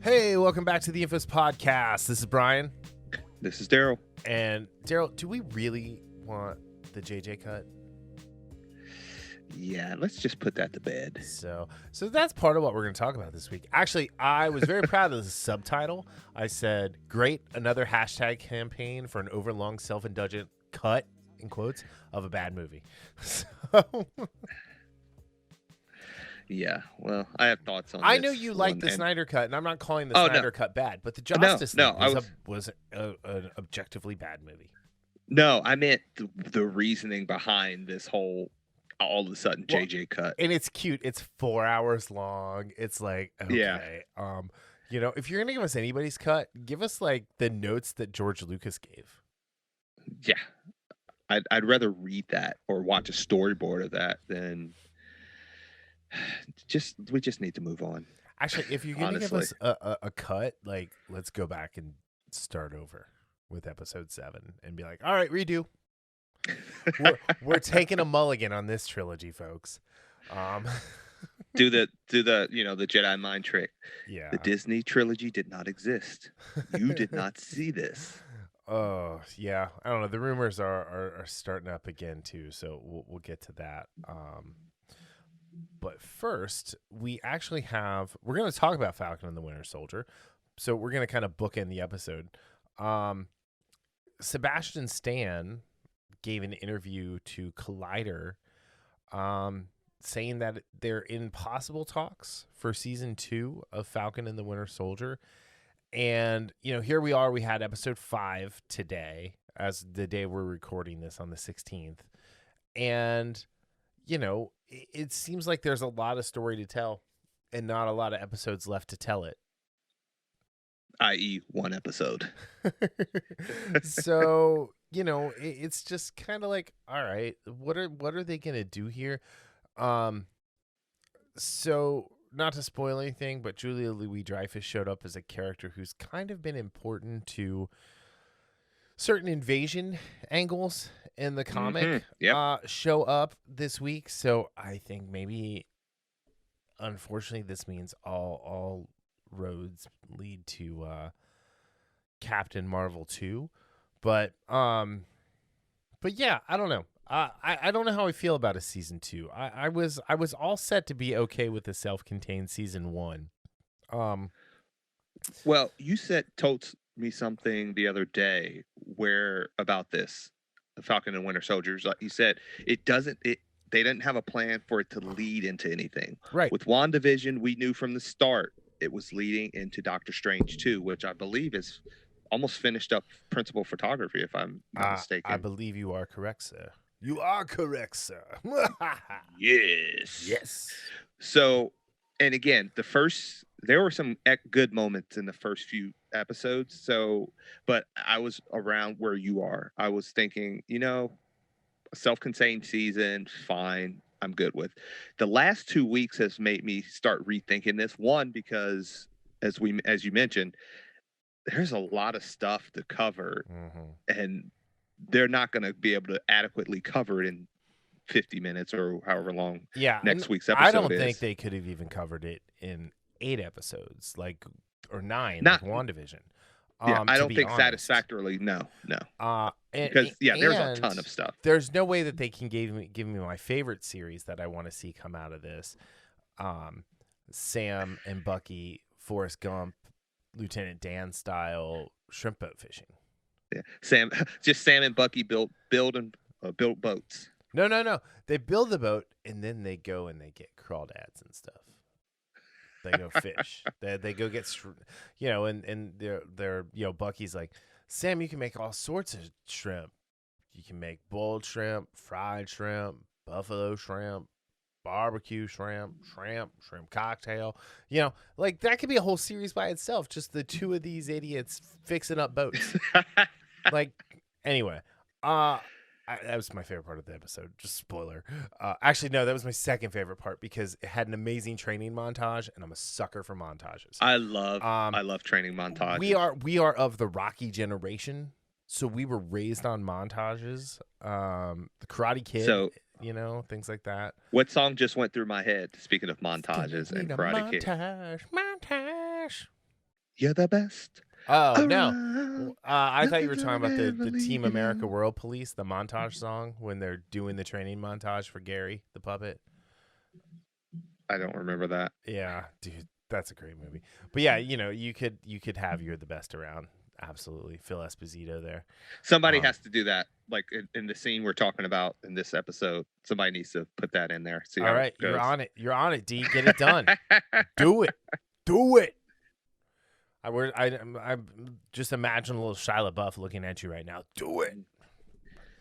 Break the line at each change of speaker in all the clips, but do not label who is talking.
Hey, welcome back to the Infos Podcast. This is Brian.
This is Darryl.
And Darryl, do we really want the J.J. cut?
Yeah, let's just put that to bed.
So that's part of what we're going to talk about this week. Actually, I was very proud of the subtitle. I said, great, another hashtag campaign for an overlong self-indulgent cut, in quotes, of a bad movie. So...
Yeah, well, I have thoughts on this.
I know you like the Snyder Cut, and I'm not calling the Snyder Cut bad, but the Justice League was an objectively bad movie.
No, I meant the reasoning behind this whole all of a sudden J.J. Cut.
And it's cute. It's 4 hours long. It's like, okay.
Yeah.
If you're going to give us anybody's cut, give us like the notes that George Lucas gave.
Yeah. I'd rather read that or watch a storyboard of that than... we just need to move on.
Actually, if you're going to give us a cut, like, let's go back and start over with episode 7 and be like, all right, redo. we're taking a mulligan on this trilogy, folks.
Do the Jedi mind trick.
Yeah.
The Disney trilogy did not exist. You did not see this.
Oh, yeah. I don't know. The rumors are starting up again too, so we'll get to that. But first, we're going to talk about Falcon and the Winter Soldier. So we're going to kind of bookend the episode. Sebastian Stan gave an interview to Collider saying that they're in possible talks for season 2 of Falcon and the Winter Soldier. And, here we are. We had episode 5 today, as the day we're recording this on the 16th. And... it seems like there's a lot of story to tell and not a lot of episodes left to tell it.
I.e. one episode.
So, it's just kind of like, all right, what are they going to do here? So not to spoil anything, but Julia Louis-Dreyfus showed up as a character who's kind of been important to certain invasion angles in the comic show up this week. So I think maybe, unfortunately, this means all roads lead to Captain Marvel 2. But yeah, I don't know. I don't know how I feel about a season 2. I was all set to be okay with the self-contained season 1.
Well, you told me something the other day about this, the Falcon and Winter Soldiers. Like you said, they didn't have a plan for it to lead into anything.
Right.
With WandaVision, we knew from the start it was leading into Doctor Strange 2, which I believe is almost finished up principal photography, if I'm not mistaken.
I believe you are correct, sir. You are correct, sir.
Yes.
Yes.
So, and again, there were some good moments in the first few episodes. So, but I was around where you are. I was thinking, a self-contained season, fine. I'm good with. The last 2 weeks has made me start rethinking this. One, because as you mentioned, there's a lot of stuff to cover, and they're not going to be able to adequately cover it in 50 minutes or however long next week's episode is.
I don't think they could have even covered it in 8 episodes, or 9, like WandaVision.
I don't think satisfactorily. No. Because there's a ton of stuff.
There's no way that they can give me my favorite series that I want to see come out of this. Sam and Bucky, Forrest Gump, Lieutenant Dan style shrimp boat fishing.
Yeah, Sam and Bucky built boats.
No. They build the boat and then they go and they get crawdads and stuff. They go fish. they go get, and they're Bucky's like, Sam, you can make all sorts of shrimp. You can make boiled shrimp, fried shrimp, buffalo shrimp, barbecue shrimp cocktail. Like that could be a whole series by itself. Just the two of these idiots fixing up boats. Anyway, that was my favorite part of the episode. Just spoiler. Actually, no, that was my second favorite part because it had an amazing training montage, and I'm a sucker for montages.
I love training montages.
We are of the Rocky generation, so we were raised on montages. The Karate Kid, things like that.
What song just went through my head? Speaking of montages and Karate Kid.
Montage.
You're the best
Oh no,
around.
I thought you were
Nothing's
talking
gonna
about
ever
the Team
leave
America
you.
World Police, the montage song when they're doing the training montage for Gary the puppet.
I don't remember that.
Yeah, dude, that's a great movie. But yeah, you could have You're the Best Around. Absolutely, Phil Esposito there.
Somebody
Um,
has to do that. Like in the scene we're talking about in this episode, somebody needs to put that in there. See
all
how it
right, you're
goes.
on it. You're on it, D. Get it done. Do it. Do it. I just imagine a little Shia LaBeouf looking at you right now. Do it.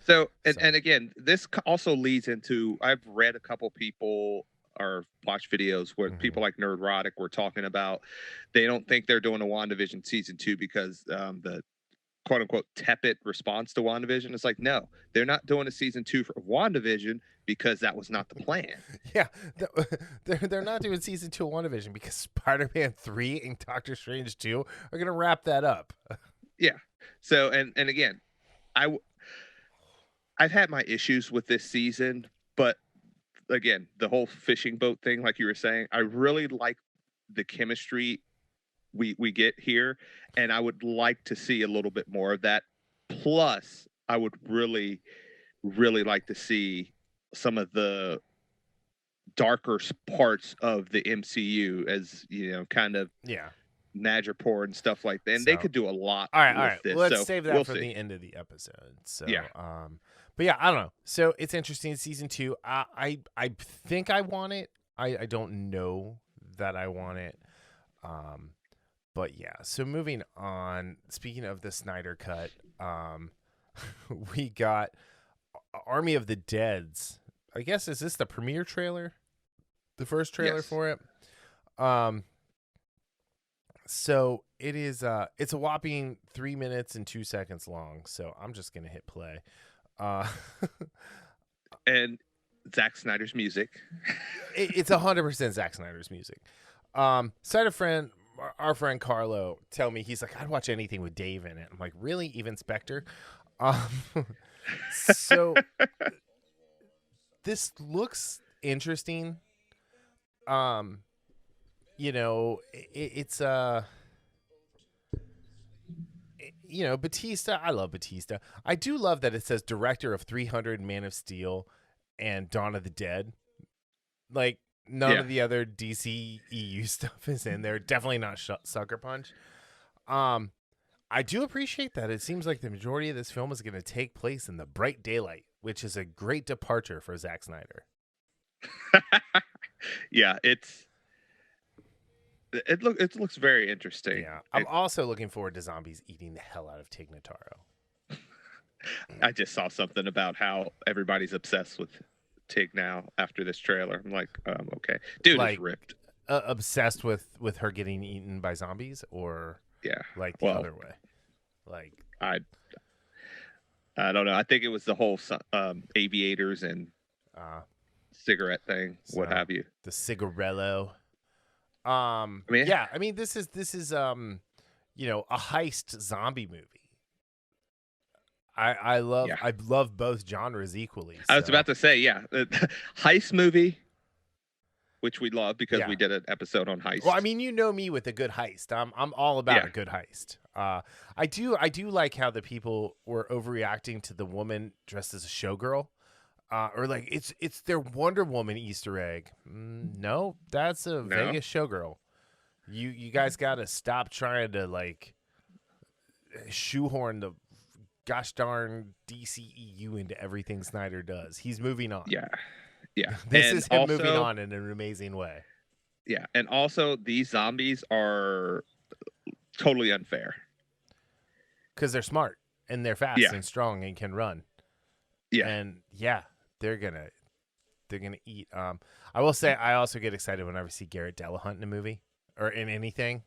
So,
So,
and again, this also leads into, I've read a couple people or watched videos where people like Nerdrotic were talking about they don't think they're doing a WandaVision season 2 because the quote unquote tepid response to WandaVision. It's like, no, they're not doing a season 2 for WandaVision because that was not the plan.
yeah, they're not doing season 2 of WandaVision because Spider-Man 3 and Doctor Strange 2 are gonna wrap that up.
Yeah. So, and again, I I've had my issues with this season, but again, the whole fishing boat thing, like you were saying, I really like the chemistry we get here, and I would like to see a little bit more of that. Plus, I would really like to see some of the darker parts of the MCU, as kind of
Yeah.
Madripoor and stuff like that. And they
So,
could do a lot
all right.
with this.
Let's
So
save that
we'll
for
see.
the end of the episode. So,
Yeah.
but yeah, I don't know. So it's interesting. Season 2. I think I want it. I don't know that I want it. But yeah. So moving on. Speaking of the Snyder Cut, we got Army of the Dead's. I guess is this the premiere trailer? The first trailer
Yes.
for it. So it is it's a whopping 3 minutes and 2 seconds long. So I'm just gonna hit play.
And Zack Snyder's music.
It's 100% Zack Snyder's music. So I had a friend, our friend Carlo, tell me, he's like, I'd watch anything with Dave in it. I'm like, really? Even Spectre? So this looks interesting. It's Batista. I love Batista. I do love that it says director of 300, Man of Steel, and Dawn of the Dead. Like none of the other DC EU stuff is in there. Definitely not Sucker Punch. I do appreciate that. It seems like the majority of this film is going to take place in the bright daylight, which is a great departure for Zack Snyder.
Yeah, it looks very interesting.
Yeah, I'm also looking forward to zombies eating the hell out of Tig Notaro.
I just saw something about how everybody's obsessed with Tig now after this trailer. I'm like, okay, dude is ripped.
Obsessed with her getting eaten by zombies, or like the other way. Like
I don't know. I think it was the whole aviators and cigarette thing, what have you.
The cigarello.
I mean,
this is a heist zombie movie. I love both genres equally.
I was about to say, heist movie, which we love because we did an episode on heist.
Well, I mean, you know me with a good heist. I'm all about a good heist. I do like how the people were overreacting to the woman dressed as a showgirl. Or like it's their Wonder Woman Easter egg. No, that's a Vegas showgirl. You guys got to stop trying to like shoehorn the gosh darn DCEU into everything Snyder does. He's moving on.
Yeah.
This is him moving on in an amazing way.
Yeah, and also these zombies are totally unfair
because they're smart and they're fast and strong and can run.
Yeah,
and they're gonna eat. I will say I also get excited whenever I see Garrett Dillahunt in a movie or in anything.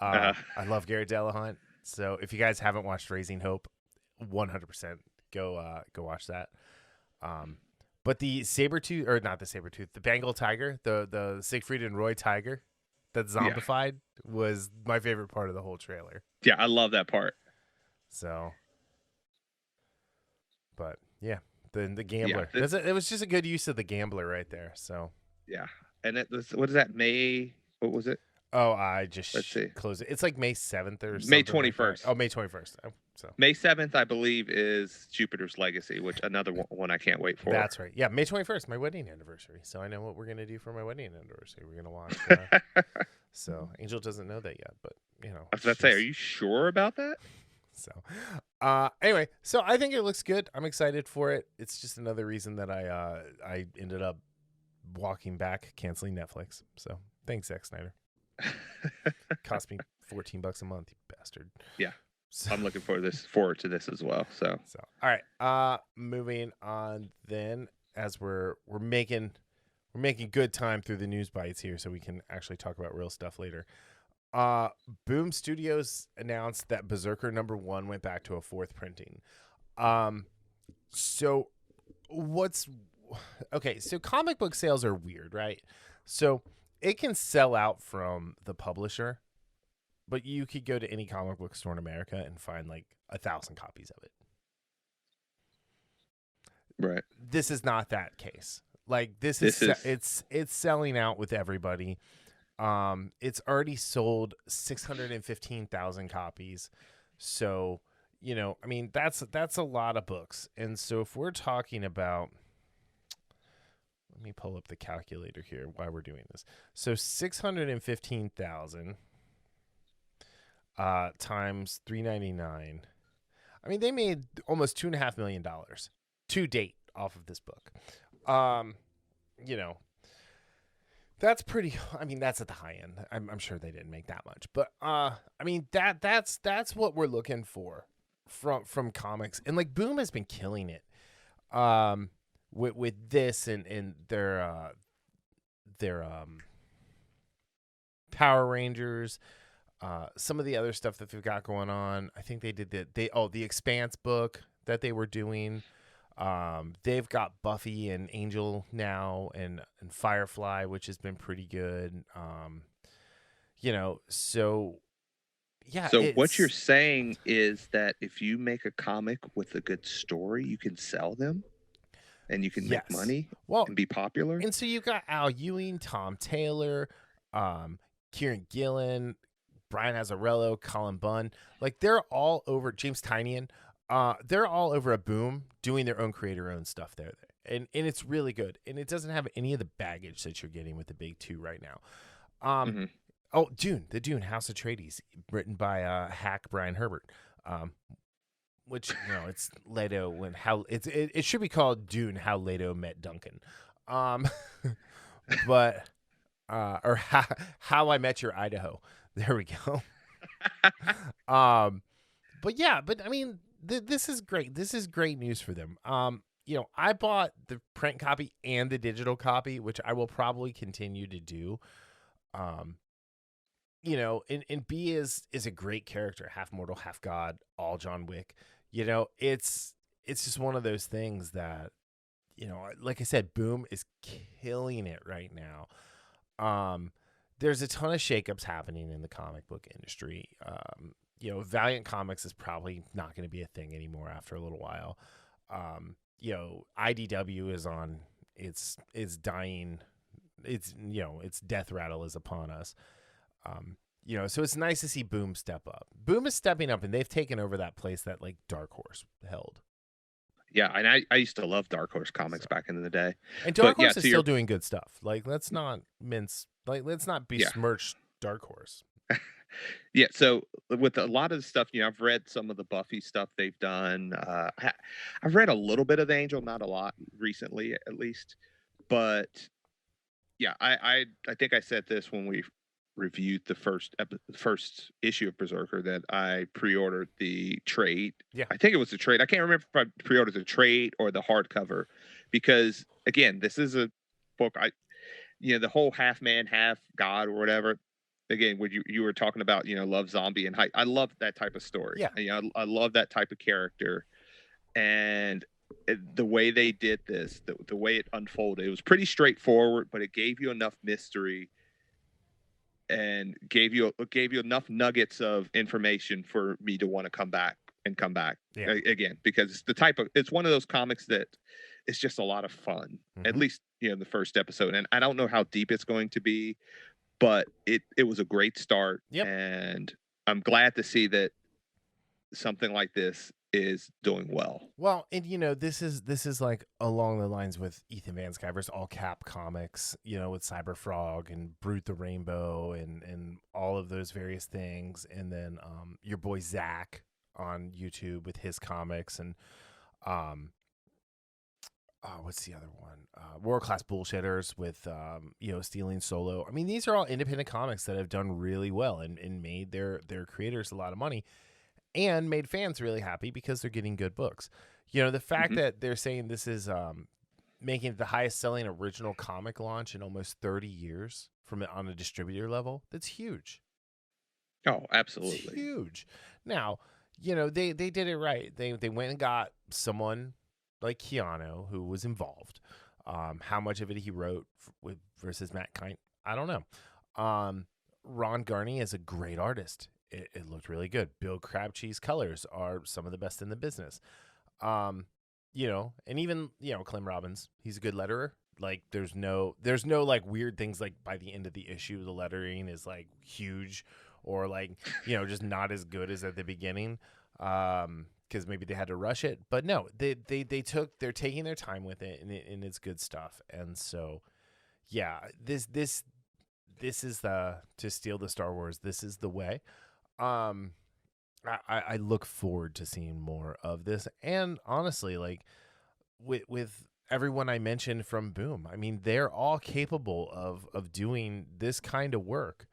I love Garrett Dillahunt. So if you guys haven't watched Raising Hope, 100% go watch that. But the Sabretooth, or not the Sabretooth, the Bengal tiger, the Siegfried and Roy tiger that's zombified was my favorite part of the whole trailer.
Yeah, I love that part.
So, but yeah. The gambler. It was just a good use of the gambler right there. So
yeah, and it was, what is that? What was it?
Oh, I just
Let's see.
closed it. It's like May 7th or
May
something like that.
21st.
Oh, May 21st. Oh, so
May 7th, I believe, is Jupiter's Legacy, which another one I can't wait for.
that's right. Yeah, May 21st, my wedding anniversary. So I know what we're gonna do for my wedding anniversary. We're gonna watch. So Angel doesn't know that yet, but you know.
I was about to say, are you sure about that?
So, anyway, so I think it looks good. I'm excited for it. It's just another reason that I ended up walking back, canceling Netflix. So thanks, Zack Snyder. Cost me $14 a month, you bastard.
Yeah.
So,
I'm looking forward to this as well. So
all right. Moving on then, as we're making good time through the news bites here, so we can actually talk about real stuff later. Boom Studios announced that BRZRKR #1 went back to a 4th printing. So comic book sales are weird, right? So it can sell out from the publisher, but you could go to any comic book store in America and find like 1,000 copies of it.
Right.
This is not that case. Like it's selling out with everybody. It's already sold 615,000 copies. So, you know, I mean, that's a lot of books. And so if we're talking about, let me pull up the calculator here while we're doing this. So 615,000 times $3.99. I mean, they made almost $2.5 million to date off of this book. You know, that's pretty. I mean, that's at the high end. I'm sure they didn't make that much, but I mean that's what we're looking for from comics, and like Boom has been killing it, with this and their Power Rangers, some of the other stuff that they've got going on. I think they did the Expanse book that they were doing. They've got Buffy and Angel now and Firefly, which has been pretty good. You know, so yeah.
So what you're saying is that if you make a comic with a good story, you can sell them and you can make money and be popular.
And so you've got Al Ewing, Tom Taylor, Kieran Gillen, Brian Azzarello, Colin Bunn. Like they're all over, James Tynion. They're all over a Boom doing their own creator-owned stuff there. And it's really good. And it doesn't have any of the baggage that you're getting with the big two right now. Oh, the Dune, House Atreides, written by hack Brian Herbert. Which, you know, it's Leto it should be called Dune, How Leto Met Duncan. But or how I Met Your Idaho. There we go. But yeah, but I mean, this is great. This is great news for them. You know, I bought the print copy and the digital copy, which I will probably continue to do. You know, and B is a great character, half mortal, half god, all John Wick. You know, it's just one of those things that, you know, like I said, Boom is killing it right now. There's a ton of shakeups happening in the comic book industry. You know, Valiant Comics is probably not going to be a thing anymore after a little while. You know, IDW is on its dying. It's, you know, its death rattle is upon us. You know, so it's nice to see Boom step up. Boom is stepping up, and they've taken over that place that like Dark Horse held.
Yeah, and I used to love Dark Horse comics back in the day.
And Dark Horse is still doing good stuff. Like, let's not besmirch Dark Horse.
Yeah, so with a lot of the stuff, you know, I've read some of the Buffy stuff they've done. I've read a little bit of Angel, not a lot recently, at least. But yeah, I think I said this when we reviewed the first issue of BRZRKR that I pre-ordered the trade.
Yeah,
I think it was the trade. I can't remember if I pre-ordered the trade or the hardcover, because again, this is a book. The whole half man, half god or whatever. Again, when you were talking about, you know, love zombie and hype, I love that type of story.
Yeah,
you know, I love that type of character, and the way they did this, the way it unfolded, it was pretty straightforward, but it gave you enough mystery and gave you enough nuggets of information for me to want to come back again, because it's one of those comics that it's just a lot of fun. At least, you know, the first episode, and I don't know how deep it's going to be, but it was a great start,
Yep.
and I'm glad to see that something like this is doing well.
Well, and this is like along the lines with Ethan Van Sciver's all cap comics, with Cyberfrog and Brute the Rainbow and all of those various things, and then your boy Zach on YouTube with his comics, and what's the other one? World Class Bullshitters with Stealing Solo. I mean, these are all independent comics that have done really well and made their creators a lot of money. And made fans really happy because they're getting good books. The fact that they're saying this is making it the highest selling original comic launch in almost 30 years on a distributor level, that's huge.
Oh, absolutely.
It's huge. Now, they did it right. They went and got someone like Keanu who was involved. How much of it he wrote versus Matt Kint, I don't know. Ron Garney is a great artist. It looked really good. Bill Crabtree's colors are some of the best in the business. And even, Clem Robbins, he's a good letterer. Like there's no like weird things like by the end of the issue, the lettering is like huge or like, just not as good as at the beginning. Cause maybe they had to rush it, but no, they're taking their time with it and it's good stuff. And so, yeah, this is to steal the Star Wars. This is the way. I look forward to seeing more of this, and honestly, like with everyone I mentioned from Boom, I mean, they're all capable of doing this kind of work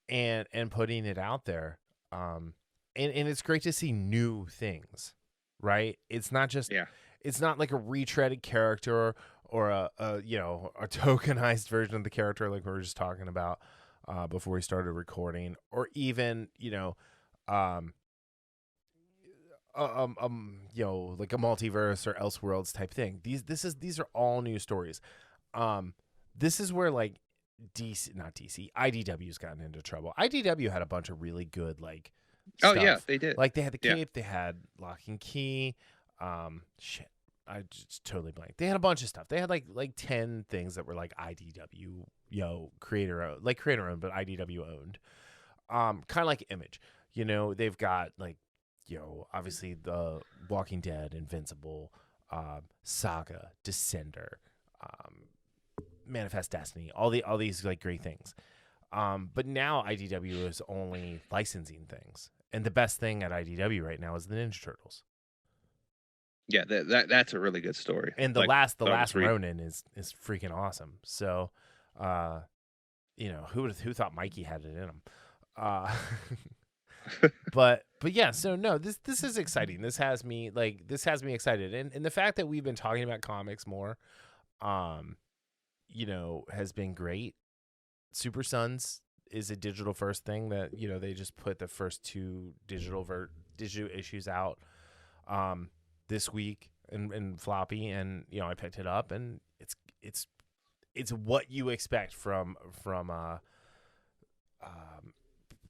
and putting it out there. And it's great to see new things, right? It's not just it's not like a retreaded character or a tokenized version of the character like we were just talking about before we started recording, or even like a multiverse or Elseworlds type thing. These are all new stories. This is where like IDW's gotten into trouble. IDW had a bunch of really good like stuff.
Oh yeah, they did.
Like they had the Cape, they had Lock and Key. Shit, I just totally blanked. They had a bunch of stuff. They had like 10 things that were like IDW, creator owned, but IDW owned. Kind of like Image. They've got like, obviously the Walking Dead, Invincible, Saga, Descender, Manifest Destiny, all these like great things. But now IDW is only licensing things, and the best thing at IDW right now is the Ninja Turtles.
Yeah, that's a really good story.
And the last Ronin is freaking awesome. So, who thought Mikey had it in him? But yeah, so no, this is exciting. This has me excited, and the fact that we've been talking about comics more, has been great. Super Sons is a digital first thing that they just put the first 2 digital issues out this week in floppy, and I picked it up, and it's what you expect from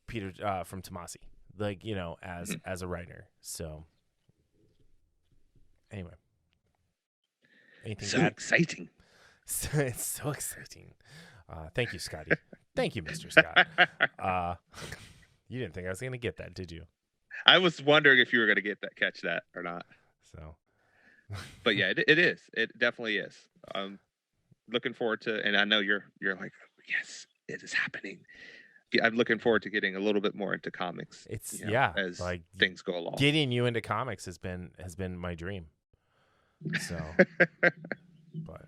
Peter from Tomasi, like as a writer. So anyway, anything
so exciting.
It's so exciting. Thank you, Scotty. Thank you, Mr. Scott. You didn't think I was going to get that, did you?
I was wondering if you were going to catch that or not.
So,
but yeah, it is. It definitely is. I'm looking forward to, and I know you're like, yes, it is happening. I'm looking forward to getting a little bit more into comics.
It's
as
like
things go along.
Getting you into comics has been my dream. So, but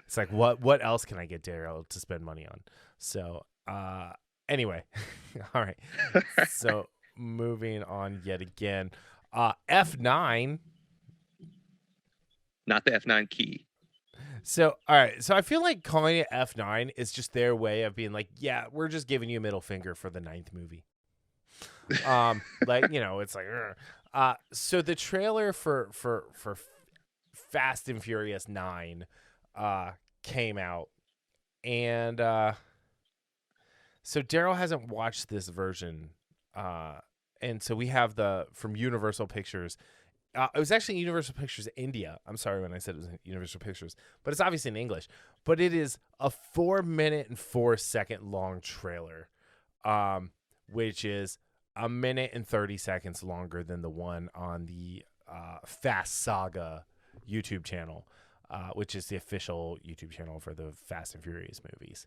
it's like, what else can I get Darryl to spend money on? So, anyway, all right. So moving on yet again, F9.
Not the F9 key.
So, all right. So I feel like calling it F9 is just their way of being like, yeah, we're just giving you a middle finger for the 9th movie. Like, it's like, so the trailer for Fast and Furious 9 came out, and so Darryl hasn't watched this version, and so we have from Universal Pictures. It was actually Universal Pictures India. I'm sorry when I said it was Universal Pictures, but it's obviously in English. But it is a 4-minute and 4-second long trailer, which is a minute and 30 seconds longer than the one on the Fast Saga YouTube channel, which is the official YouTube channel for the Fast and Furious movies.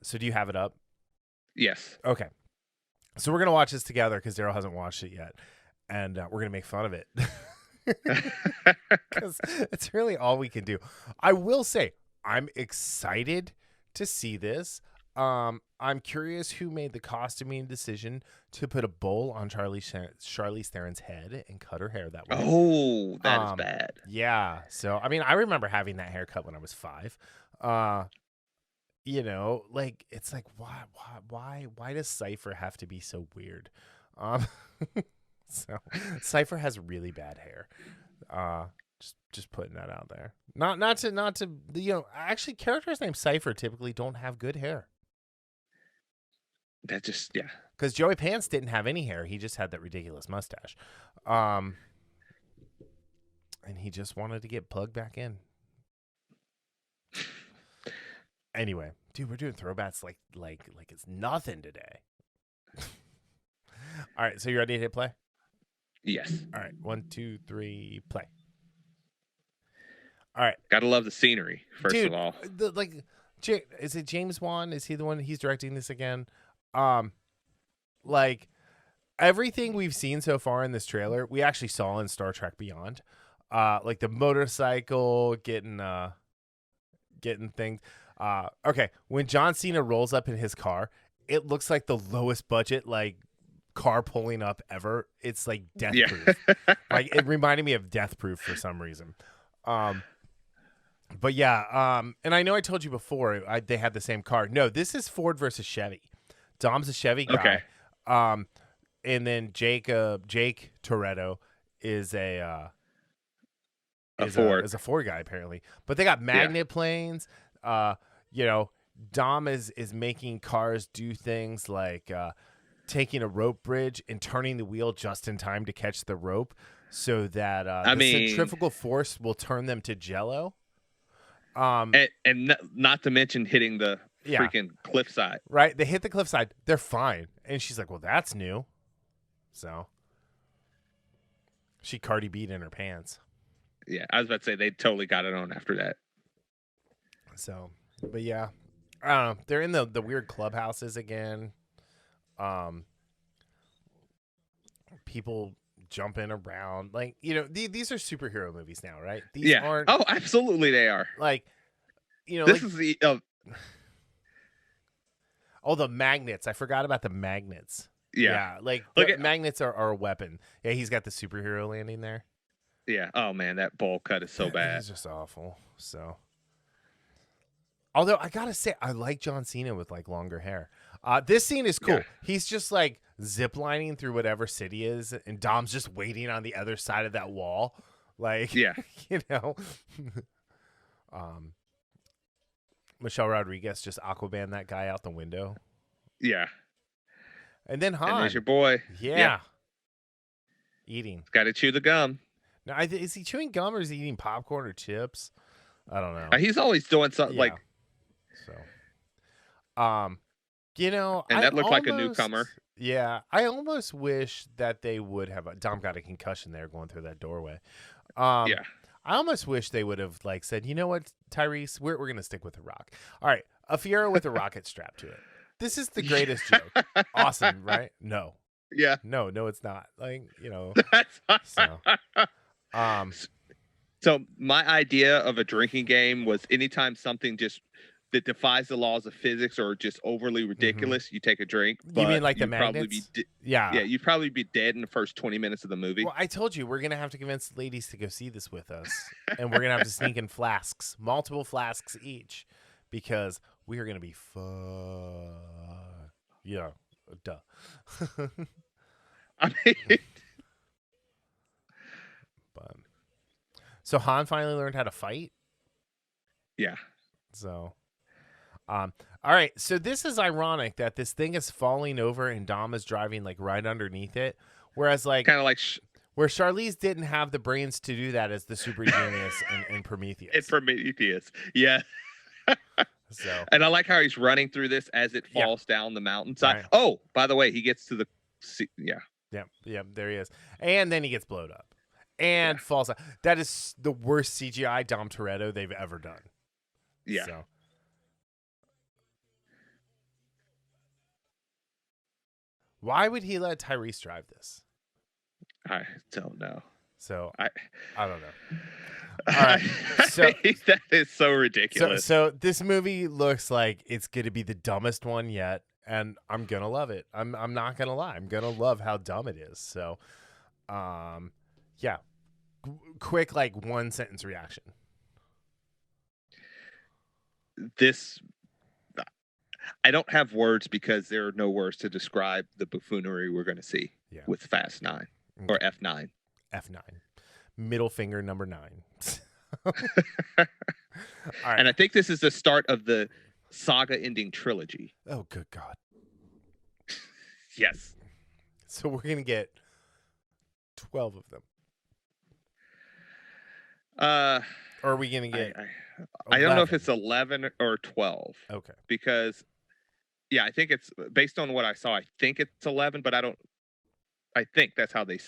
So do you have it up?
Yes.
Okay. So we're going to watch this together because Darryl hasn't watched it yet. And we're going to make fun of it. Because it's really all we can do. I will say, I'm excited to see this. I'm curious who made the costuming decision to put a bowl on Charlize Theron's head and cut her hair that way.
Oh, that is bad.
Yeah. So, I mean, I remember having that haircut when I was 5. You know, like, it's like, why does Cypher have to be so weird? So Cypher has really bad hair. Just putting that out there. Not to you know, actually characters named Cypher typically don't have good hair.
That just, yeah.
Because Joey Pants didn't have any hair. He just had that ridiculous mustache. And he just wanted to get plugged back in. Anyway, dude, we're doing throwbacks like it's nothing today. All right, so you ready to hit play?
Yes.
All right, 1, 2, 3, play. All right.
Gotta love the scenery, first
Dude,
of all.
Is it James Wan? Is he the one? He's directing this again? Like, everything we've seen so far in this trailer, we actually saw in Star Trek Beyond. Like the motorcycle getting things. Okay, when John Cena rolls up in his car, it looks like the lowest budget, like, car pulling up ever. It's like Death Proof. Like, it reminded me of Death Proof for some reason. But yeah, and I know I told you before they had the same car. No, this is Ford versus Chevy. Dom's a Chevy guy.
Okay.
And then Jake Toretto is a Ford guy apparently. But they got magnet planes. You know, Dom is making cars do things like taking a rope bridge and turning the wheel just in time to catch the rope so that the centrifugal force will turn them to jello.
And not to mention hitting the freaking cliffside.
Right. They hit the cliffside. They're fine. And she's like, well, that's new. So she Cardi B'd in her pants.
Yeah, I was about to say they totally got it on after that.
So, but yeah, I don't know. They're in the weird clubhouses again. People jumping around, like, you know, these are superhero movies now, right? These aren't.
Oh, absolutely, they are.
Like, you know,
this is the.
The magnets. I forgot about the magnets.
Yeah,
like magnets are a weapon. Yeah, he's got the superhero landing there.
Yeah. Oh man, that bowl cut is so bad.
It's just awful. So, although I gotta say, I like John Cena with like longer hair. This scene is cool. Yeah. He's just like ziplining through whatever city is, and Dom's just waiting on the other side of that wall. Like,
yeah,
you know. Michelle Rodriguez just Aquaman that guy out the window.
Yeah.
And then Han.
And there's your boy.
Yeah. Eating.
Got to chew the gum.
Now, is he chewing gum or is he eating popcorn or chips? I don't know.
He's always doing something like.
So. You know.
And that looked like a newcomer.
Yeah. I almost wish that they would have. Dom got a concussion there going through that doorway.
Yeah.
I almost wish they would have like said, you know what, Tyrese, we're going to stick with the rock. All right. A Fiero with a rocket strapped to it. This is the greatest joke. Awesome, right? No.
Yeah.
No, it's not. Like, you know.
So my idea of a drinking game was anytime something just that defies the laws of physics or just overly ridiculous, you take a drink. But
you mean like the magnets?
Yeah, you'd probably be dead in the first 20 minutes of the movie.
Well, I told you, we're going to have to convince the ladies to go see this with us. And we're going to have to sneak in flasks, multiple flasks each, because we are going to be fun. Yeah, duh.
I mean...
But, so Han finally learned how to fight?
Yeah.
So... all right, so this is ironic that this thing is falling over and Dom is driving like right underneath it, whereas like
kind of like
Where Charlize didn't have the brains to do that as the super genius in Prometheus.
In Prometheus, yeah.
So,
and I like how he's running through this as it falls down the mountainside.
Right.
Oh, by the way, he gets to the
Yeah, there he is. And then he gets blown up and falls out. That is the worst CGI Dom Toretto they've ever done.
Yeah.
So. Why would he let Tyrese drive this?
I don't know.
So I don't know.
All right. So that is so ridiculous.
So this movie looks like it's going to be the dumbest one yet, and I'm going to love it. I'm not going to lie. I'm going to love how dumb it is. So yeah. Quick, like, 1 sentence reaction.
This, I don't have words because there are no words to describe the buffoonery we're going to see with Fast 9 or F9.
F9. Middle finger number 9. All right.
And I think this is the start of the saga-ending trilogy.
Oh, good God.
Yes.
So we're going to get 12 of them. Or are we going to get...
I don't know if it's 11 or 12.
Okay.
Because, I think it's based on what I saw. I think it's 11, but I think that's how they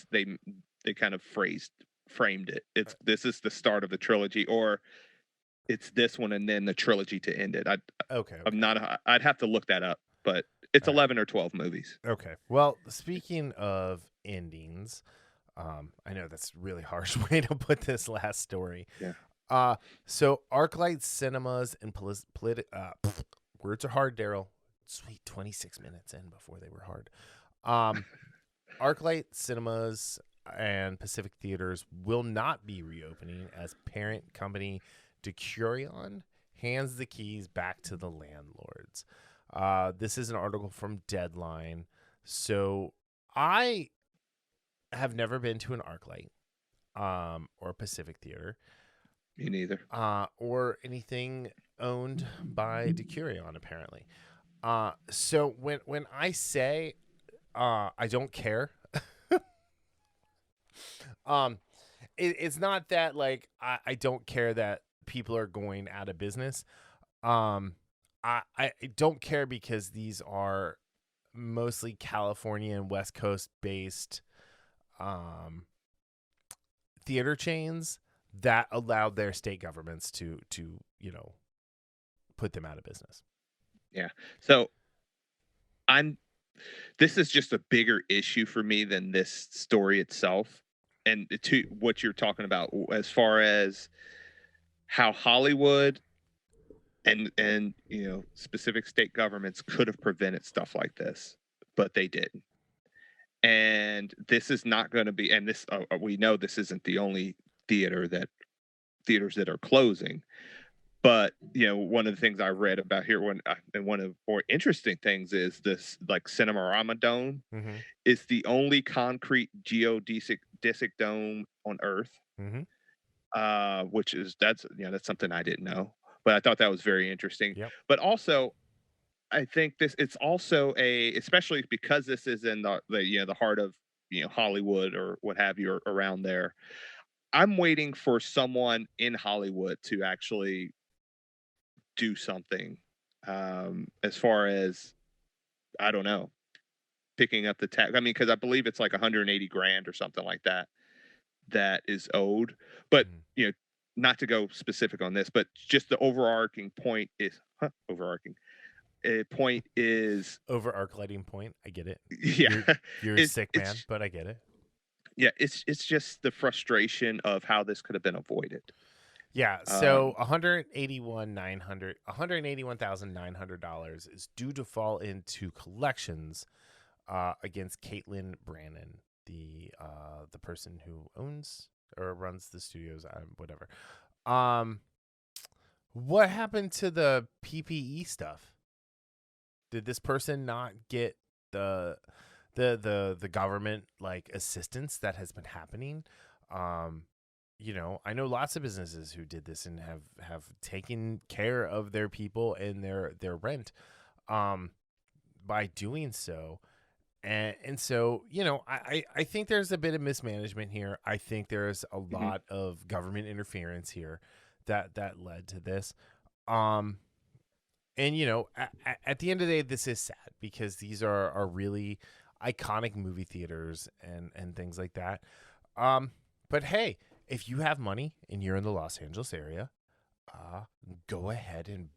kind of framed it. This is the start of the trilogy, or it's this one and then the trilogy to end it. I'd have to look that up, but it's 11 or 12 movies.
Okay. Well, speaking of endings, I know that's a really harsh way to put this last story.
Yeah.
So Archlight Cinemas and words are hard, Darryl. Sweet, 26 minutes in before they were hard. Archlight Cinemas and Pacific Theaters will not be reopening as parent company Decurion hands the keys back to the landlords. This is an article from Deadline. So I have never been to an Archlight or Pacific Theater.
Me neither.
Or anything owned by Decurion, apparently. So when I say I don't care, it's not that like I don't care that people are going out of business. I don't care because these are mostly California and West Coast based theater chains that allowed their state governments to put them out of business.
Yeah. So this is just a bigger issue for me than this story itself. And to what you're talking about as far as how Hollywood and specific state governments could have prevented stuff like this, but they didn't. And this is not going to be, and this we know this isn't the only theaters that are closing. But one of the things I read about here, and one of the more interesting things is this, like, Cinerama Dome is the only concrete geodesic dome on Earth, which is that's something I didn't know, but I thought that was very interesting.
Yep.
But also, I think it's also especially because this is in the heart of Hollywood or what have you, or around there. I'm waiting for someone in Hollywood to actually do something as far as, I don't know, picking up the tax. I mean, because I believe it's like $180,000 or something like that is owed. But not to go specific on this, but just the overarching point is overarching point. I get it.
Yeah, you're a sick man, but I get it.
Yeah, it's just the frustration of how this could have been avoided.
Yeah, so $181,900 is due to fall into collections against Caitlin Brannon, the person who owns or runs the studios, whatever. What happened to the PPE stuff? Did this person not get the government like assistance that has been happening? I know lots of businesses who did this and have taken care of their people and their rent by doing so. And so, I think there's a bit of mismanagement here. I think there's a
Hmm.
lot of government interference here that led to this. Um, and at the end of the day, this is sad because these are really iconic movie theaters and things like that. Um, but hey, if you have money and you're in the Los Angeles area, uh, go ahead and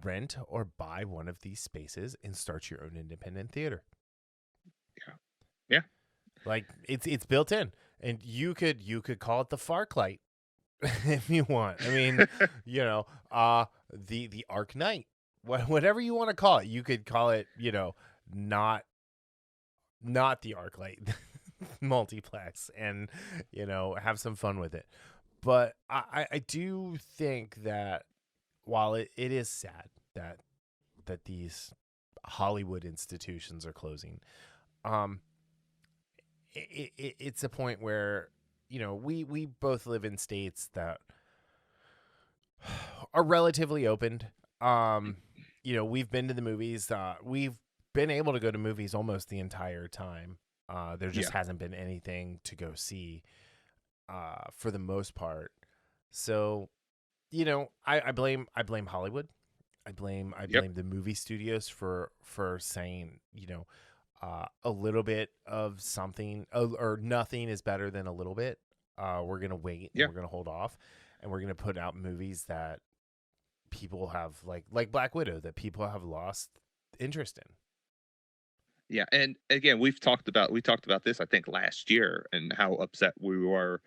rent or buy one of these spaces and start your own independent theater.
Yeah. Yeah.
Like it's built in, and you could call it the Farclight if you want. I mean, the Arc Knight, whatever you want to call it, you could call it, not the Arclight multiplex, and have some fun with it. But I do think that while it is sad that these Hollywood institutions are closing, um, it's a point where we both live in states that are relatively opened. We've been to the movies. We've been able to go to movies almost the entire time. There just
Yeah.
hasn't been anything to go see for the most part. So, I blame Hollywood. I
Yep.
blame the movie studios for saying, a little bit of something, or nothing is better than a little bit. We're gonna wait and
Yeah.
we're gonna hold off, and we're gonna put out movies that people have, like Black Widow, that people have lost interest in.
Yeah. And again, we talked about this, I think, last year, and how upset we were,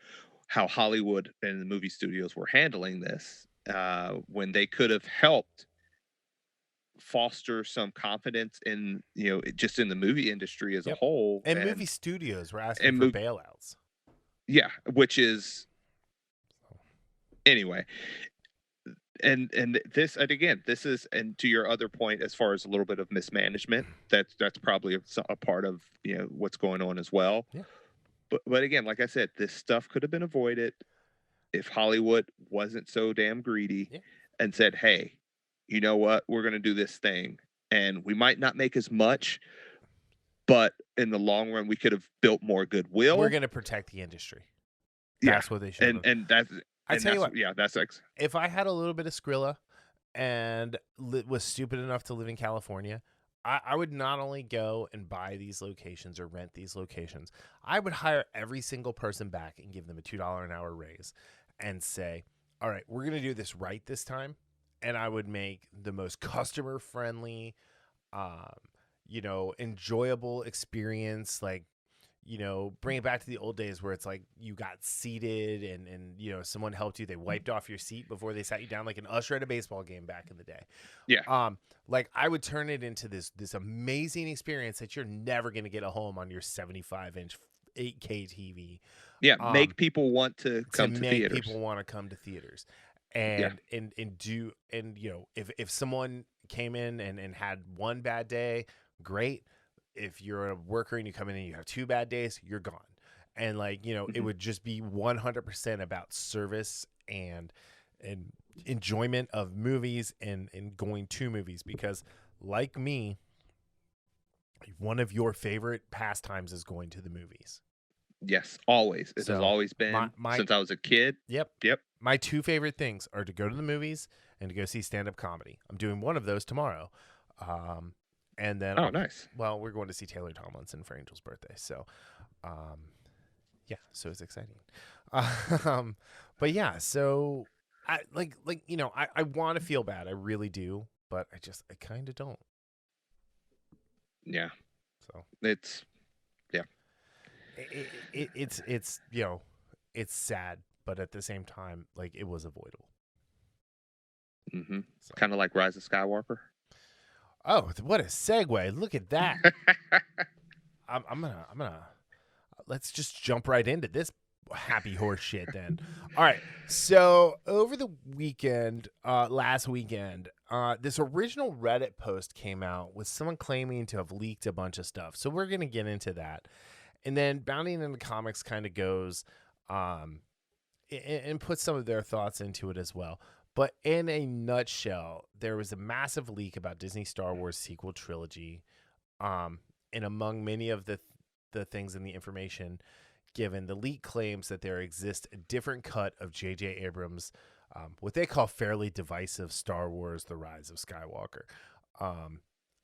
how Hollywood and the movie studios were handling this, when they could have helped foster some confidence in, just in the movie industry as a
Yep.
whole.
And movie
and
studios were asking
and
for
move
bailouts.
yeah, which is, anyway. And this, and again, this is, and to your other point, as far as a little bit of mismanagement, that's probably a part of, what's going on as well.
Yeah.
But again, like I said, this stuff could have been avoided if Hollywood wasn't so damn greedy
Yeah.
and said, hey, you know what, we're going to do this thing, and we might not make as much, but in the long run we could have built more
We're
goodwill.
gonna protect the industry.
Yeah.
That's what they should have
and
done.
and that's
I
and
tell you
that's
what,
yeah, that's
if I had a little bit of Skrilla and was stupid enough to live in California, I would not only go and buy these locations or rent these locations, I would hire every single person back and give them a $2 an hour raise and say, all right, we're going to do this right this time. And I would make the most customer friendly, um, enjoyable experience. Like, bring it back to the old days where it's like you got seated and someone helped you. They wiped off your seat before they sat you down, like an usher at a baseball game back in the day.
yeah.
Like I would turn it into this amazing experience that you're never going to get at home on your 75-inch 8K TV.
Yeah,
Um,
make people want to
to
come to
make
theaters.
people want to come to theaters,
Yeah.
if someone came in and had one bad day, great. If you're a worker and you come in and you have 2 bad days, you're gone. And it
Mhm.
would just be 100% about service and enjoyment of movies and going to movies, because like me, one of your favorite pastimes is going to the movies.
Yes, always. It has
So
always
my
been
my
since I was a kid.
yep,
Yep.
my 2 favorite things are to go to the movies and to go see stand-up comedy. I'm doing one of those tomorrow. Um, and then
Oh, nice.
we're going to see Taylor Tomlinson for Angel's birthday. So, um, yeah, so it's exciting. Um, but yeah, so I I want to feel bad. I really do, but I kind of don't.
Yeah.
So
It's yeah.
it's it's sad, but at the same time, like, it was avoidable.
Mhm.
So,
Kind of like Rise of Skywalker.
oh, what a segue! Look at that. I'm gonna let's just jump right into this happy horse shit then. All right. So over the weekend, last weekend, this original Reddit post came out with someone claiming to have leaked a bunch of stuff. So we're gonna get into that. And then Bounding into Comics kind of goes and puts some of their thoughts into it as well. But in a nutshell, there was a massive leak about Disney Star Wars sequel trilogy. Um, And among many of the things in the information given, the leak claims that there exists a different cut of J.J. Abrams, what they call fairly divisive Star Wars: The Rise of Skywalker.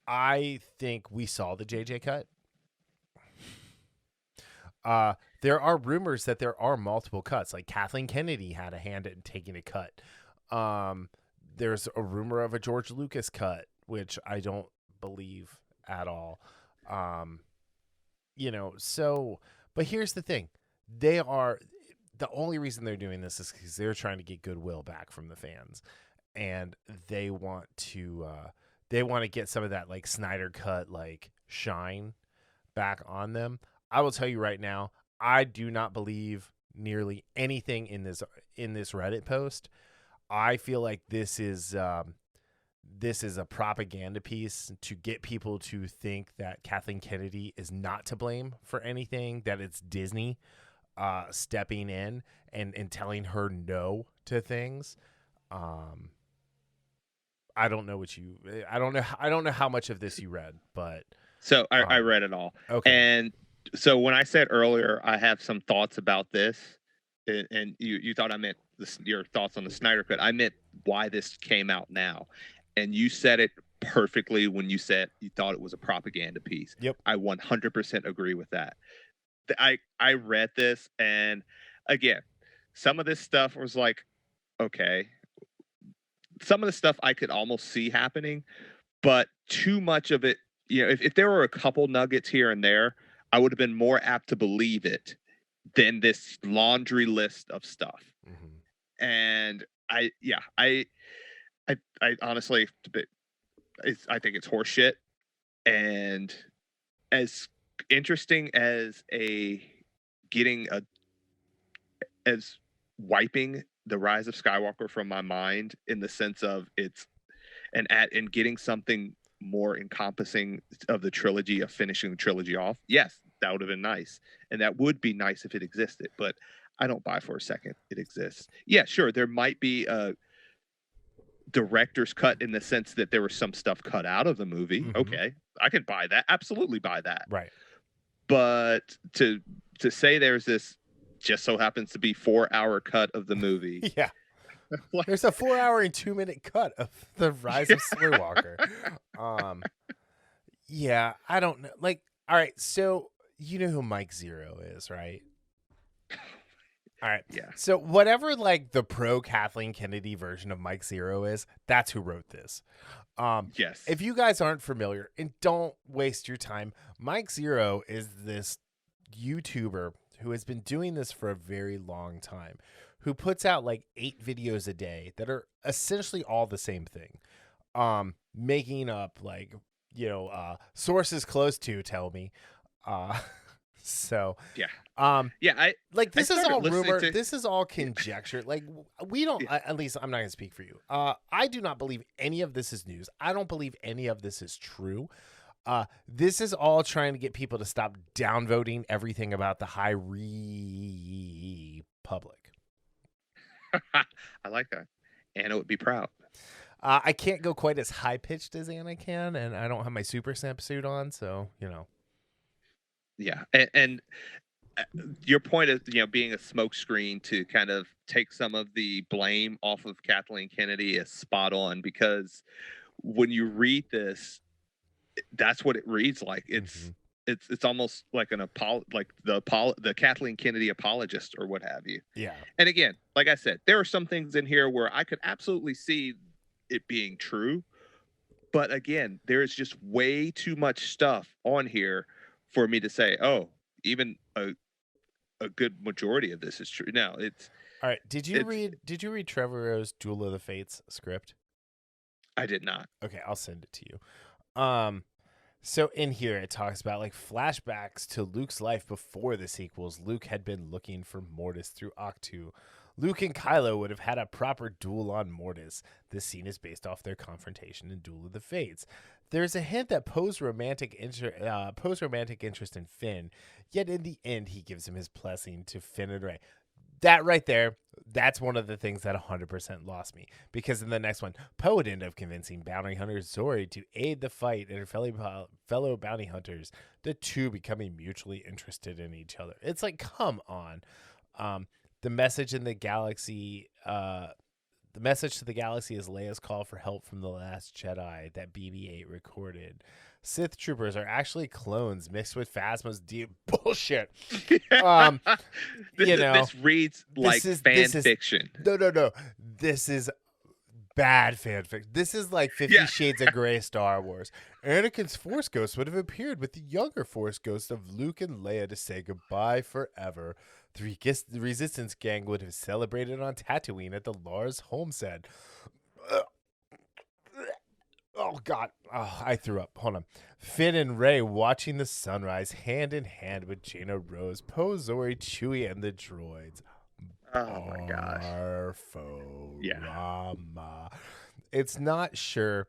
I think we saw the J.J. cut. There are rumors that there are multiple cuts. Like Kathleen Kennedy had a hand in taking a cut. There's a rumor of a George Lucas cut, which I don't believe at all. But here's the thing. The only reason they're doing this is because they're trying to get goodwill back from the fans. And they want to get some of that like Snyder cut, like shine back on them. I will tell you right now, I do not believe nearly anything in this Reddit post. I feel like this is a propaganda piece to get people to think that Kathleen Kennedy is not to blame for anything, that it's Disney stepping in and telling her no to things. I don't know how much of this you read, but
so I read it all.
Okay.
And so when I said earlier, I have some thoughts about this, and you thought I meant your thoughts on the Snyder Cut. I meant why this came out now, and you said it perfectly when you said you thought it was a propaganda piece.
Yep.
I 100% agree with that. I read this, and again, some of this stuff was like, okay. Some of the stuff I could almost see happening, but too much of it, if there were a couple nuggets here and there, I would have been more apt to believe it than this laundry list of stuff. Mm-hmm. And I honestly, I think it's horseshit. And as interesting as as wiping the Rise of Skywalker from my mind in the sense of and getting something more encompassing of the trilogy, of finishing the trilogy off. Yes, that would have been nice. And that would be nice if it existed, but I don't buy for a second it exists. Yeah, sure. There might be a director's cut in the sense that there was some stuff cut out of the movie. Mm-hmm. Okay. I could buy that. Absolutely buy that.
Right.
But to say there's this just so happens to be 4-hour cut of the movie.
Yeah. There's a 4-hour and 2-minute cut of the Rise of Skywalker. Yeah, I don't know. Like, all right, so you know who Mike Zero is, right? All right.
Yeah.
So whatever like the pro Kathleen Kennedy version of Mike Zero is, that's who wrote this.
Yes.
If you guys aren't familiar, and don't waste your time, Mike Zero is this YouTuber who has been doing this for a very long time, who puts out like 8 videos a day that are essentially all the same thing. Making up like, sources close to tell me. So
yeah.
This is all rumor. This is all conjecture. Like we don't, at least I'm not going to speak for you. I do not believe any of this is news. I don't believe any of this is true. This is all trying to get people to stop downvoting everything about the High Republic.
I like that. Anna would be proud.
I can't go quite as high pitched as Anna can, and I don't have my super snap suit on, so
Yeah, and your point of being a smokescreen to kind of take some of the blame off of Kathleen Kennedy is spot on, because when you read this, that's what it reads like. It's almost like the Kathleen Kennedy apologist or what have you.
Yeah.
And again, like I said, there are some things in here where I could absolutely see it being true, but again, there's just way too much stuff on here for me to say, oh, even a good majority of this is true. Now it's
all right. Did you read Trevorrow's Duel of the Fates script?
I did not.
Okay, I'll send it to you. So in here it talks about like flashbacks to Luke's life before the sequels. Luke had been looking for Mortis through Octu. Luke and Kylo would have had a proper duel on Mortis. This scene is based off their confrontation in Duel of the Fates. There's a hint that Poe's romantic interest in Finn, yet in the end he gives him his blessing to Finn and Rey. that right there, that's one of the things that 100% lost me. Because in the next one, Poe would end up convincing bounty hunter Zori to aid the fight and her fellow bounty hunters, the two becoming mutually interested in each other. It's like, come on. The message in the galaxy, the message to the galaxy is Leia's call for help from the Last Jedi that BB-8 recorded. Sith troopers are actually clones mixed with Phasma's deep bullshit.
This reads like fan fiction.
No. This is bad fanfic. This is like 50 Shades of Grey Star Wars. Anakin's Force Ghost would have appeared with the younger Force Ghost of Luke and Leia to say goodbye forever. The Resistance gang would have celebrated on Tatooine at the Lars homestead. Oh, God. Oh, I threw up. Hold on. Finn and Rey watching the sunrise hand in hand with Jaina Rose, Poe, Zori, Chewie, and the droids.
Oh, my gosh.
Rama. It's not sure.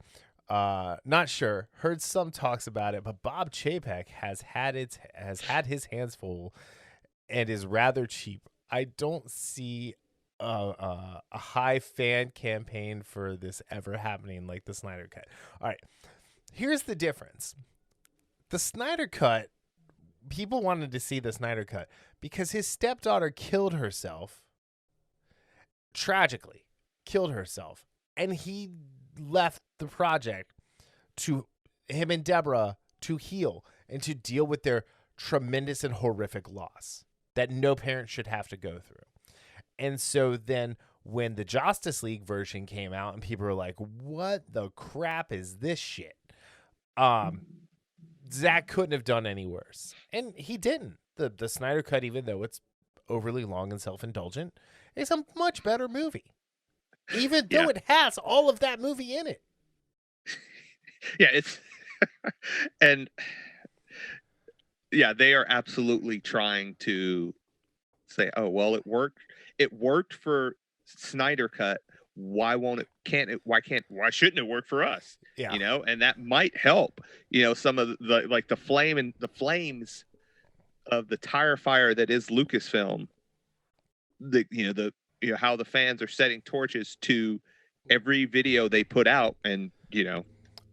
Heard some talks about it, but Bob Chapek has had his hands full and is rather cheap. I don't see a high fan campaign for this ever happening like the Snyder Cut. All right, here's the difference. The Snyder Cut, people wanted to see the Snyder Cut because his stepdaughter killed herself, tragically killed herself, and he left the project to him and Deborah to heal and to deal with their tremendous and horrific loss that no parent should have to go through. And so then when the Justice League version came out and people were like, what the crap is this shit? Zack couldn't have done any worse. And he didn't. The Snyder Cut, even though it's overly long and self-indulgent, is a much better movie. Even though it has all of that movie in it.
Yeah, it's and they are absolutely trying to say, oh, well, it worked. It worked for Snyder Cut. Why shouldn't it work for us?
Yeah.
And that might help, some of the flames of the tire fire that is Lucasfilm. How the fans are setting torches to every video they put out, and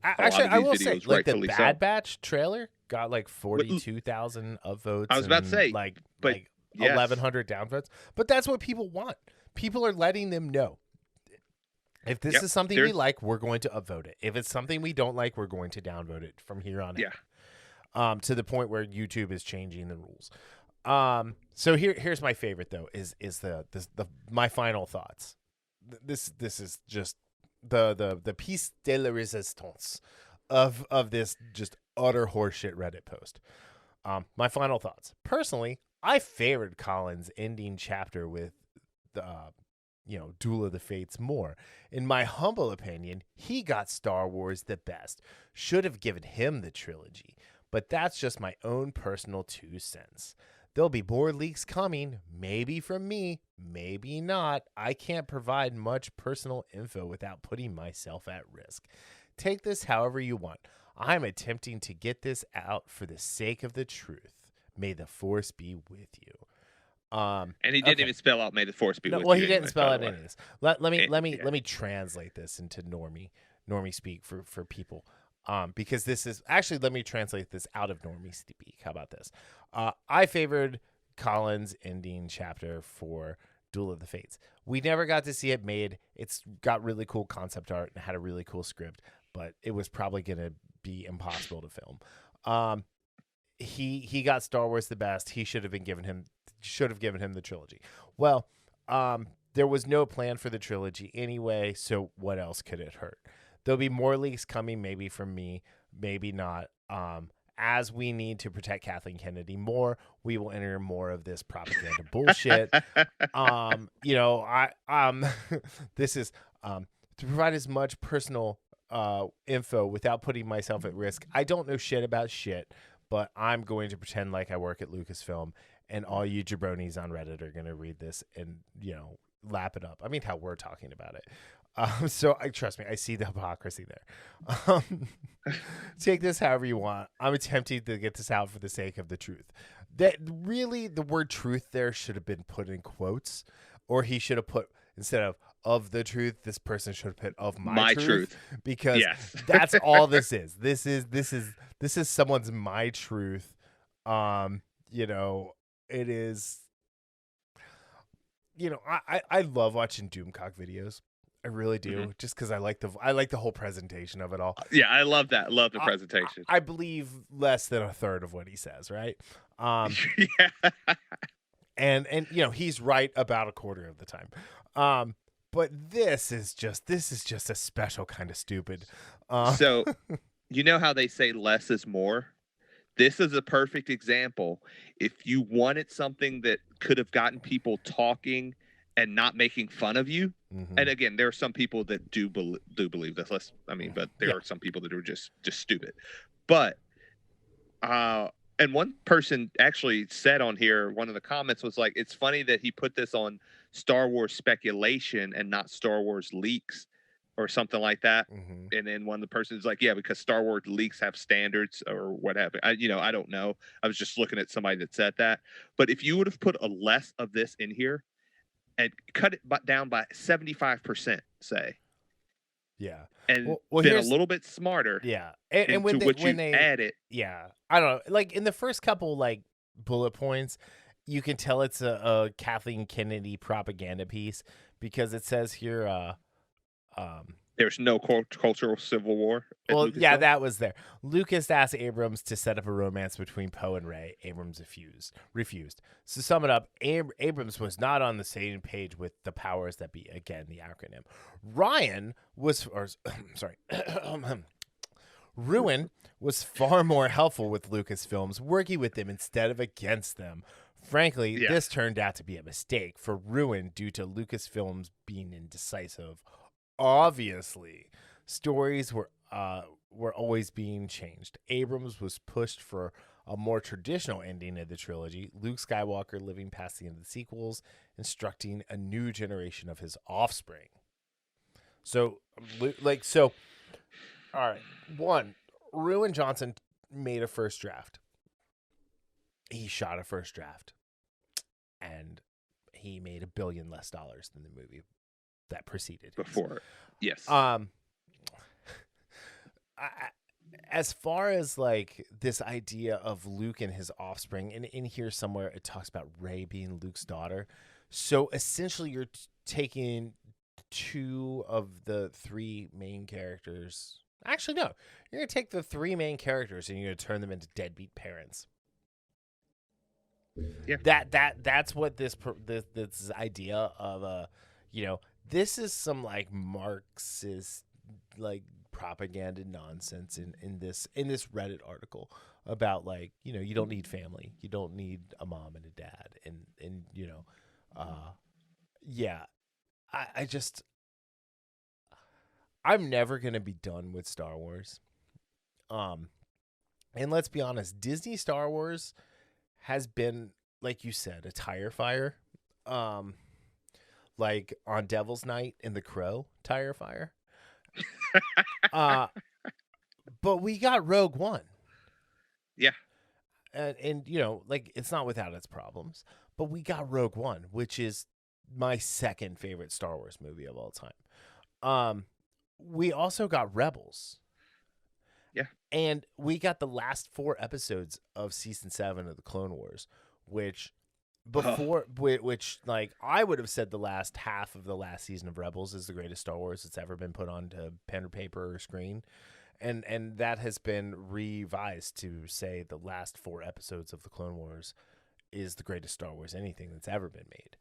actually, I will say, like the Bad
so.
Batch trailer got like 42,000 upvotes.
I was about to say,
like 1,100 downvotes. But that's what people want. People are letting them know. If this is something we like, we're going to upvote it. If it's something we don't like, we're going to downvote it from here on out. To the point where YouTube is changing the rules. So here's my favorite though, is my final thoughts. This is just the piece de la resistance of this just utter horseshit Reddit post. My final thoughts. Personally, I favored Colin's ending chapter with the Duel of the Fates more. In my humble opinion, he got Star Wars the best. Should have given him the trilogy. But that's just my own personal 2 cents. There'll be more leaks coming, maybe from me, maybe not. I can't provide much personal info without putting myself at risk. Take this however you want. I'm attempting to get this out for the sake of the truth. May the Force be with you.
And he didn't even spell out "May the Force be with you."
Well, he didn't spell out any of this. Let me translate this into normie speak for people. Because this is actually, let me translate this out of normie speak. How about this? I favored Colin's ending chapter for Duel of the Fates. We never got to see it made. It's got really cool concept art and had a really cool script, but it was probably going to be impossible to film. He got Star Wars the best. He should have given him the trilogy. Well, there was no plan for the trilogy anyway, so what else could it hurt? There'll be more leaks coming, maybe from me, maybe not. As we need to protect Kathleen Kennedy more, we will enter more of this propaganda bullshit. This is to provide as much personal info without putting myself at risk. I don't know shit about shit, but I'm going to pretend like I work at Lucasfilm, and all you jabronis on Reddit are going to read this and, lap it up. I mean, how we're talking about it. So I trust me, I see the hypocrisy there. Um, take this however you want. I'm attempting to get this out for the sake of the truth. That really, the word truth there should have been put in quotes, or he should have put, instead of the truth, this person should have put of my truth, because
Yes.
that's all this is. This is someone's my truth. You know, it is. You know, I love watching Doomcock videos. I really do, just because I like the whole presentation of it all.
Yeah, I love that. Love the presentation.
I believe less than a third of what he says, right?
Yeah.
And you know, he's right about a quarter of the time. But this is just a special kind of stupid.
So, you know how they say less is more? This is a perfect example. If you wanted something that could have gotten people talking and not making fun of you, and again, there are some people that do believe this. But there are some people that are just stupid. But and one person actually said on here, one of the comments was like, it's funny that he put this on Star Wars speculation and not Star Wars leaks or something like that. And then one of the persons like, yeah, because Star Wars leaks have standards or what have you. I don't know. I was just looking at somebody that said that. But if you would have put a less of this in here and cut it down by 75%, say.
Yeah.
And been a little bit smarter.
Yeah. And when they
add it.
Yeah. I don't know. Like in the first couple like bullet points, you can tell it's a Kathleen Kennedy propaganda piece, because it says here
there's no cultural civil war.
Well, yeah, that was there. Lucas asked Abrams to set up a romance between Poe and Rey. Abrams refused. So sum it up, Abrams was not on the same page with the powers that be. Again, the acronym. Ruin was far more helpful with Lucasfilms, working with them instead of against them. Frankly, this turned out to be a mistake for Ruin due to Lucasfilms being indecisive. Obviously, stories were always being changed. Abrams was pushed for a more traditional ending of the trilogy, Luke Skywalker living past the end of the sequels, instructing a new generation of his offspring. So, all right. One, Ruin Johnson made a first draft. He shot a first draft, and he made $1 billion less than the movie that preceded
before. Yes.
As far as like this idea of Luke and his offspring, and in here somewhere it talks about Rey being Luke's daughter. So essentially you're taking 2 of the 3 main characters. Actually, no. You're going to take the 3 main characters and you're going to turn them into deadbeat parents.
Yeah.
That's what this idea of this is some like Marxist like propaganda nonsense in this Reddit article about like, you don't need family, you don't need a mom and a dad, and I'm never gonna be done with Star Wars. And let's be honest, Disney Star Wars has been, like you said, a tire fire. Like on Devil's Night and The Crow, tire fire. But we got Rogue One.
Yeah.
And like it's not without its problems, but we got Rogue One, which is my second favorite Star Wars movie of all time. We also got Rebels.
Yeah.
And we got the last 4 episodes of season 7 of the Clone Wars, which like I would have said the last half of the last season of Rebels is the greatest Star Wars that's ever been put onto pen or paper or screen. And that has been revised to say the last 4 episodes of the Clone Wars is the greatest Star Wars anything that's ever been made.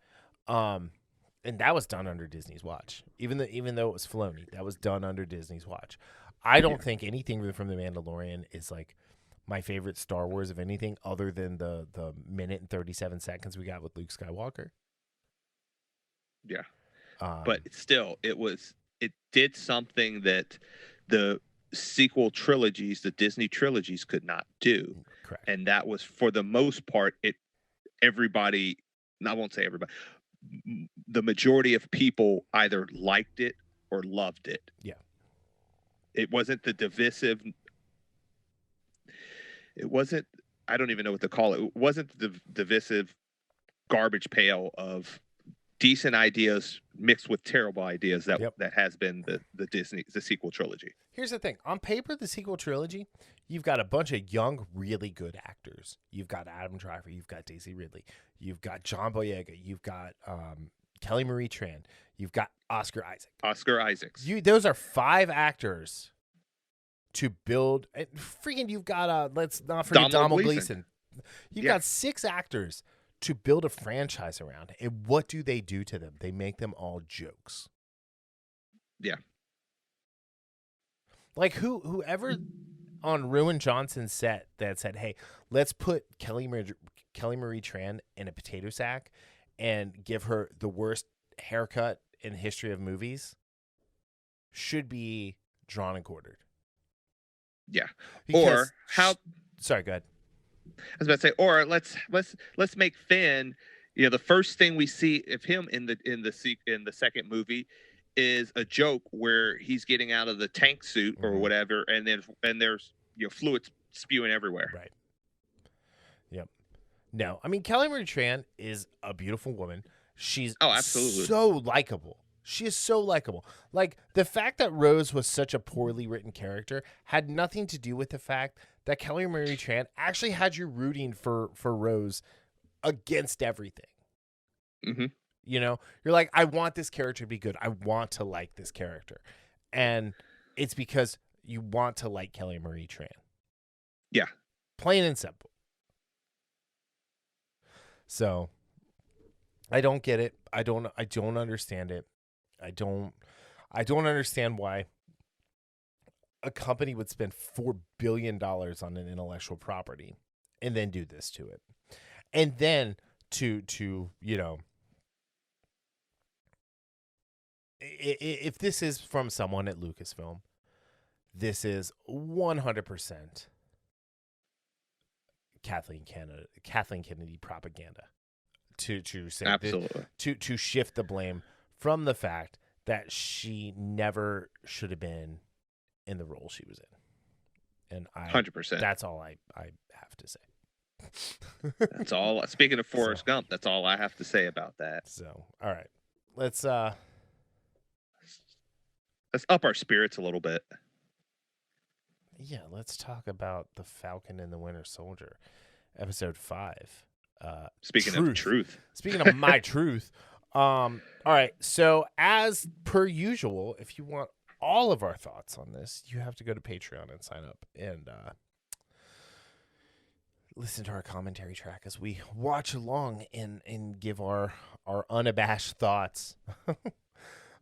And that was done under Disney's watch. Even though it was Filoni, that was done under Disney's watch. I don't think anything from The Mandalorian is like my favorite Star Wars of anything other than the minute and 37 seconds we got with Luke Skywalker.
Yeah. But still, it did something that the sequel trilogies, the Disney trilogies, could not do.
Correct.
And that was, for the most part, I won't say everybody, the majority of people either liked it or loved it.
Yeah.
It wasn't the divisive. It wasn't. I don't even know what to call it. It wasn't the divisive garbage pail of decent ideas mixed with terrible ideas that has been the sequel trilogy.
Here's the thing. On paper, the sequel trilogy, you've got a bunch of young, really good actors. You've got Adam Driver. You've got Daisy Ridley. You've got John Boyega. You've got Kelly Marie Tran. You've got Oscar Isaac.
Oscar Isaacs.
Those are 5 actors to build. You've got, let's not forget Donald Gleason. You've got 6 actors to build a franchise around. And what do they do to them? They make them all jokes.
Yeah.
Like whoever on Ruin Johnson's set that said, hey, let's put Kelly Marie Tran in a potato sack and give her the worst haircut in the history of movies should be drawn and quartered.
Yeah.
Because sorry, go ahead.
I was about to say, or let's make Finn, the first thing we see of him in the second movie is a joke where he's getting out of the tank suit or whatever, and there's fluids spewing everywhere.
Right. Yep. No, I mean Kelly Marie Tran is a beautiful woman. She's
absolutely
so likable. She is so likable. Like, the fact that Rose was such a poorly written character had nothing to do with the fact that Kelly Marie Tran actually had you rooting for Rose against everything.
Mm-hmm.
You're like, I want this character to be good. I want to like this character. And it's because you want to like Kelly Marie Tran.
Yeah.
Plain and simple. So, I don't get it. I don't understand it. I don't understand why a company would spend $4 billion on an intellectual property and then do this to it. And then to if this is from someone at Lucasfilm, this is 100% Kathleen Kennedy propaganda to say
absolutely
to shift the blame from the fact that she never should have been in the role she was in. And
100%.
That's all I have to say.
That's all. Speaking of Forrest Gump, that's all I have to say about that.
So, all right. Let's
up our spirits a little bit.
Yeah, let's talk about The Falcon and the Winter Soldier, episode 5.
Speaking of truth.
Speaking of my truth. All right. So as per usual, if you want all of our thoughts on this, you have to go to Patreon and sign up and listen to our commentary track as we watch along and give our unabashed thoughts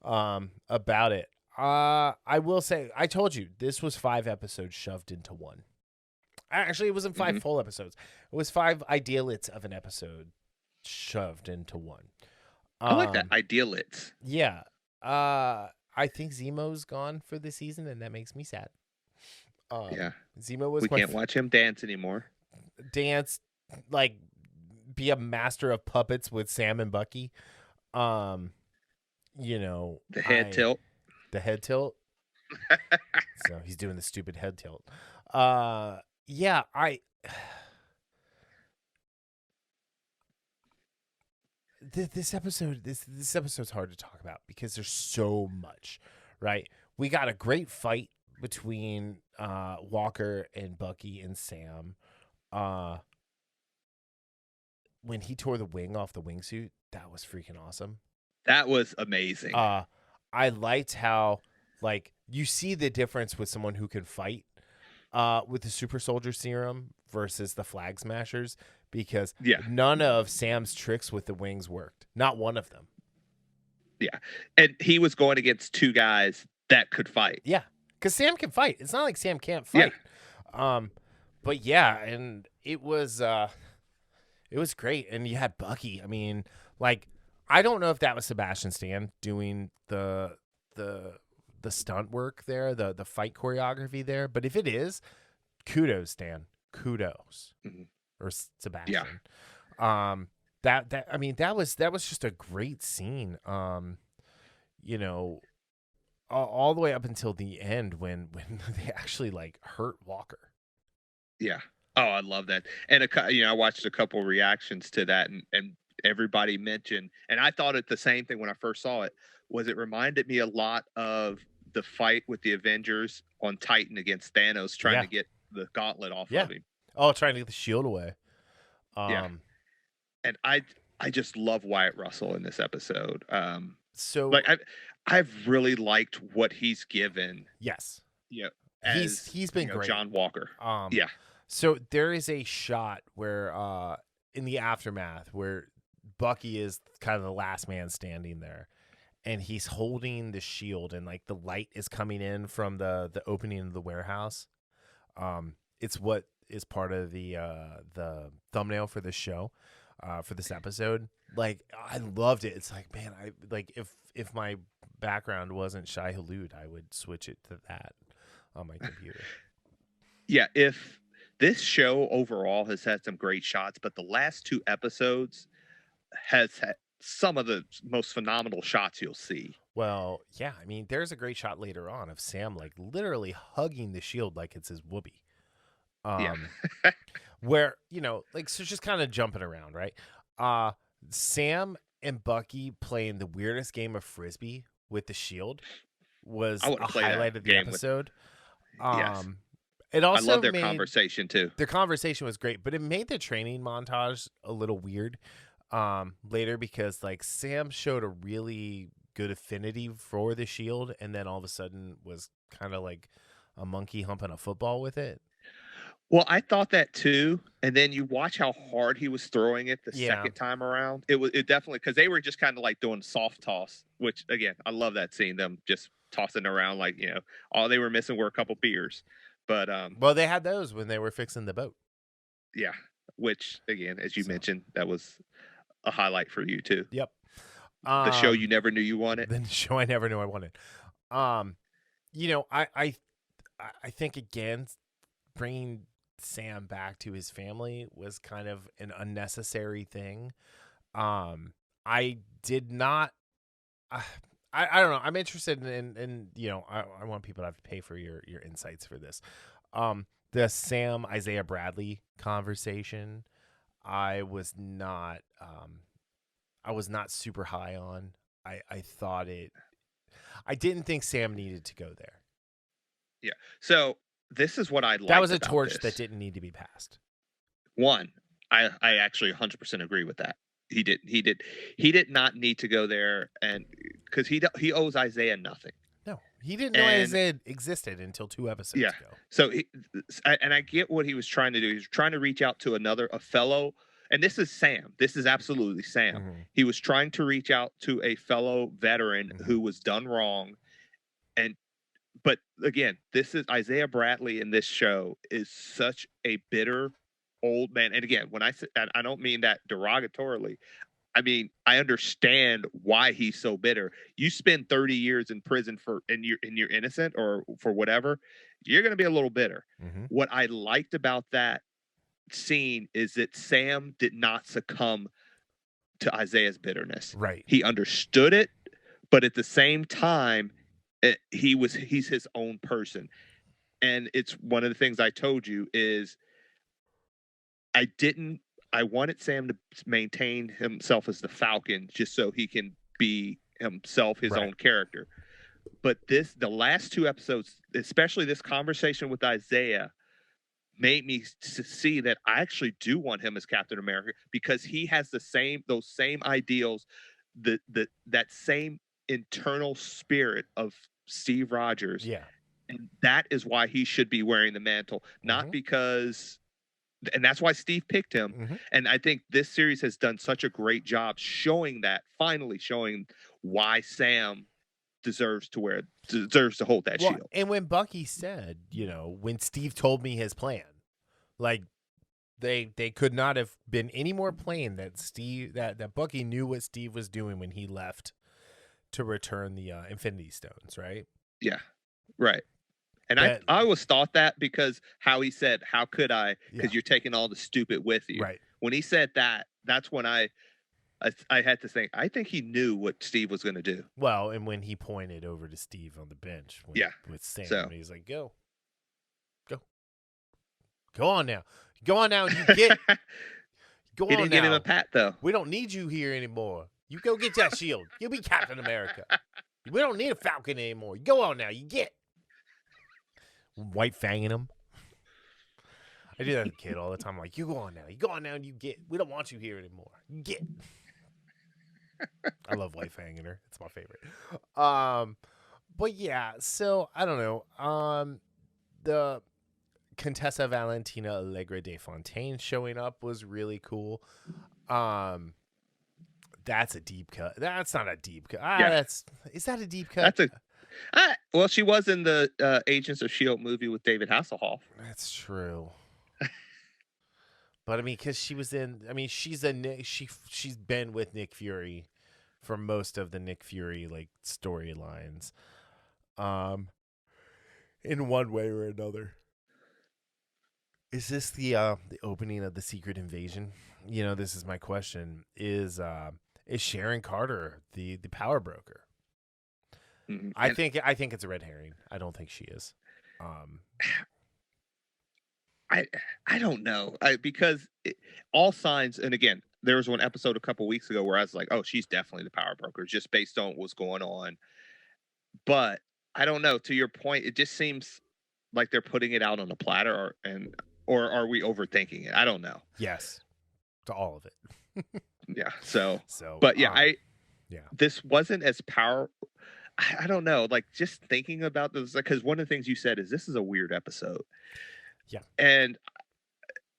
about it. I will say, I told you this was 5 episodes shoved into one. Actually, it wasn't 5 full episodes. It was 5 idealites of an episode shoved into one.
I like that, idealites.
Yeah. I think Zemo's gone for the season, and that makes me sad.
Yeah.
Zemo was.
We can't watch him dance anymore.
Dance, like, be a master of puppets with Sam and Bucky.
The head tilt.
The head tilt. So he's doing the stupid head tilt. Yeah, This episode's hard to talk about because there's so much, right? We got a great fight between Walker and Bucky and Sam. When he tore the wing off the wingsuit, that was freaking awesome.
That was amazing.
I liked how, like, you see the difference with someone who can fight with the super soldier serum versus the flag smashers, because none of Sam's tricks with the wings worked. Not one of them.
Yeah. And he was going against 2 guys that could fight.
Yeah. Because Sam can fight. It's not like Sam can't fight. Yeah. But yeah, and it was great. And you had Bucky. I mean, like, I don't know if that was Sebastian Stan doing the stunt work there, the fight choreography there, but if it is, kudos, Stan. Kudos.
Mm-hmm.
Or Sebastian. Yeah. That was just a great scene. all the way up until the end when they actually like hurt Walker.
Yeah. Oh, I love that. And I watched a couple reactions to that, and everybody mentioned, and I thought it the same thing when I first saw it. Was it reminded me a lot of the fight with the Avengers on Titan against Thanos, trying to get the gauntlet off of him.
Oh, trying to get the shield away.
Yeah. And I just love Wyatt Russell in this episode.
So
like I've really liked what he's given.
Yes.
Yeah.
He's been great.
John Walker. Yeah.
So there is a shot where in the aftermath where Bucky is kind of the last man standing there, and he's holding the shield, and like the light is coming in from the opening of the warehouse. It's what is part of the thumbnail for this show, for this episode. Like, I loved it. It's like, man, I like if my background wasn't Shai Hulud, I would switch it to that on my computer.
Yeah, if this show overall has had some great shots, but the last 2 episodes has had some of the most phenomenal shots you'll see.
Well, yeah, I mean, there's a great shot later on of Sam like literally hugging the shield like it's his whoopee. Where, like, so just kind of jumping around, right? Sam and Bucky playing the weirdest game of Frisbee with the shield was a highlight of the episode.
Yes.
It also
I love their conversation too.
Their conversation was great, but it made the training montage a little weird later, because like Sam showed a really good affinity for the shield, and then all of a sudden was kind of like a monkey humping a football with it.
Well, I thought that too, and then you watch how hard he was throwing it the second time around. It definitely, because they were just kind of like doing soft toss, which again, I love that scene, them just tossing around like, all they were missing were a couple beers. But
well, they had those when they were fixing the boat.
Yeah, which again, as you mentioned, that was a highlight for you too.
Yep.
The show you never knew you wanted.
The show I never knew I wanted. I think again, bringing Sam back to his family was kind of an unnecessary thing. I did not. I don't know. I'm interested in I want people to have to pay for your insights for this. The Sam Isaiah Bradley conversation, I was not super high on. I thought I didn't think Sam needed to go there.
Yeah. So this is what I liked.
That was a torch that didn't need to be passed.
One, I actually 100% agree with that. He did not need to go there, and because he owes Isaiah nothing.
No, he didn't know Isaiah existed until 2 episodes ago.
So I get what he was trying to do. He was trying to reach out to a fellow, and this is Sam. This is absolutely Sam. Mm-hmm. He was trying to reach out to a fellow veteran who was done wrong, but again, this is Isaiah Bradley in this show is such a bitter old man. And again, when I say that, I don't mean that derogatorily. I mean, I understand why he's so bitter. You spend 30 years in prison and you're innocent or for whatever, you're going to be a little bitter. Mm-hmm. What I liked about that scene is that Sam did not succumb to Isaiah's bitterness.
Right.
He understood it, but at the same time, he's his own person. And it's one of the things I told you is I wanted Sam to maintain himself as the Falcon just so he can be himself, his own character. But the last 2 episodes, especially this conversation with Isaiah, made me see that I actually do want him as Captain America, because he has those same ideals, that same internal spirit of Steve Rogers.
Yeah.
And that is why he should be wearing the mantle, not because, and that's why Steve picked him. Mm-hmm. And I think this series has done such a great job finally showing why Sam deserves to hold that shield.
And when Bucky said, when Steve told me his plan, like they could not have been any more plain that Bucky knew what Steve was doing when he left to return the Infinity Stones, right?
Yeah, right. And I always thought that, because how he said, how could I? Because you're taking all the stupid with you.
Right.
When he said that, that's when I I had to think. I think he knew what Steve was going to do.
Well, and when he pointed over to Steve on the bench with Sam,
So
he's like, go on now. Go on now and you get. Go
he
on
didn't
now.
give him a pat, though.
We don't need you here anymore. You go get that shield. You be Captain America. We don't need a Falcon anymore. You go on now. You get. White fanging him. I do that as a kid all the time. I'm like, you go on now. You go on now and you get. We don't want you here anymore. You get. I love White fanging her. It's my favorite. But yeah, so I don't know. The Contessa Valentina Allegra de Fontaine showing up was really cool. That's a deep cut. That's not a deep cut. Is that a deep cut?
Well, she was in the Agents of S.H.I.E.L.D. movie with David Hasselhoff.
That's true. But I mean, because she was in. I mean, she's been with Nick Fury for most of the Nick Fury like storylines, in one way or another. Is this the opening of the Secret Invasion? You know, this is my question. Is Sharon Carter the power broker?
Mm-hmm.
I think it's a red herring. I don't think she is.
I don't know because all signs, and again, there was one episode a couple weeks ago where I was like, oh, she's definitely the power broker just based on what's going on. But I don't know. To your point, it just seems like they're putting it out on a platter, or are we overthinking it? I don't know.
Yes, to all of it.
Yeah. So, but yeah, this wasn't as I don't know. Like just thinking about this, because one of the things you said is this is a weird episode.
Yeah.
And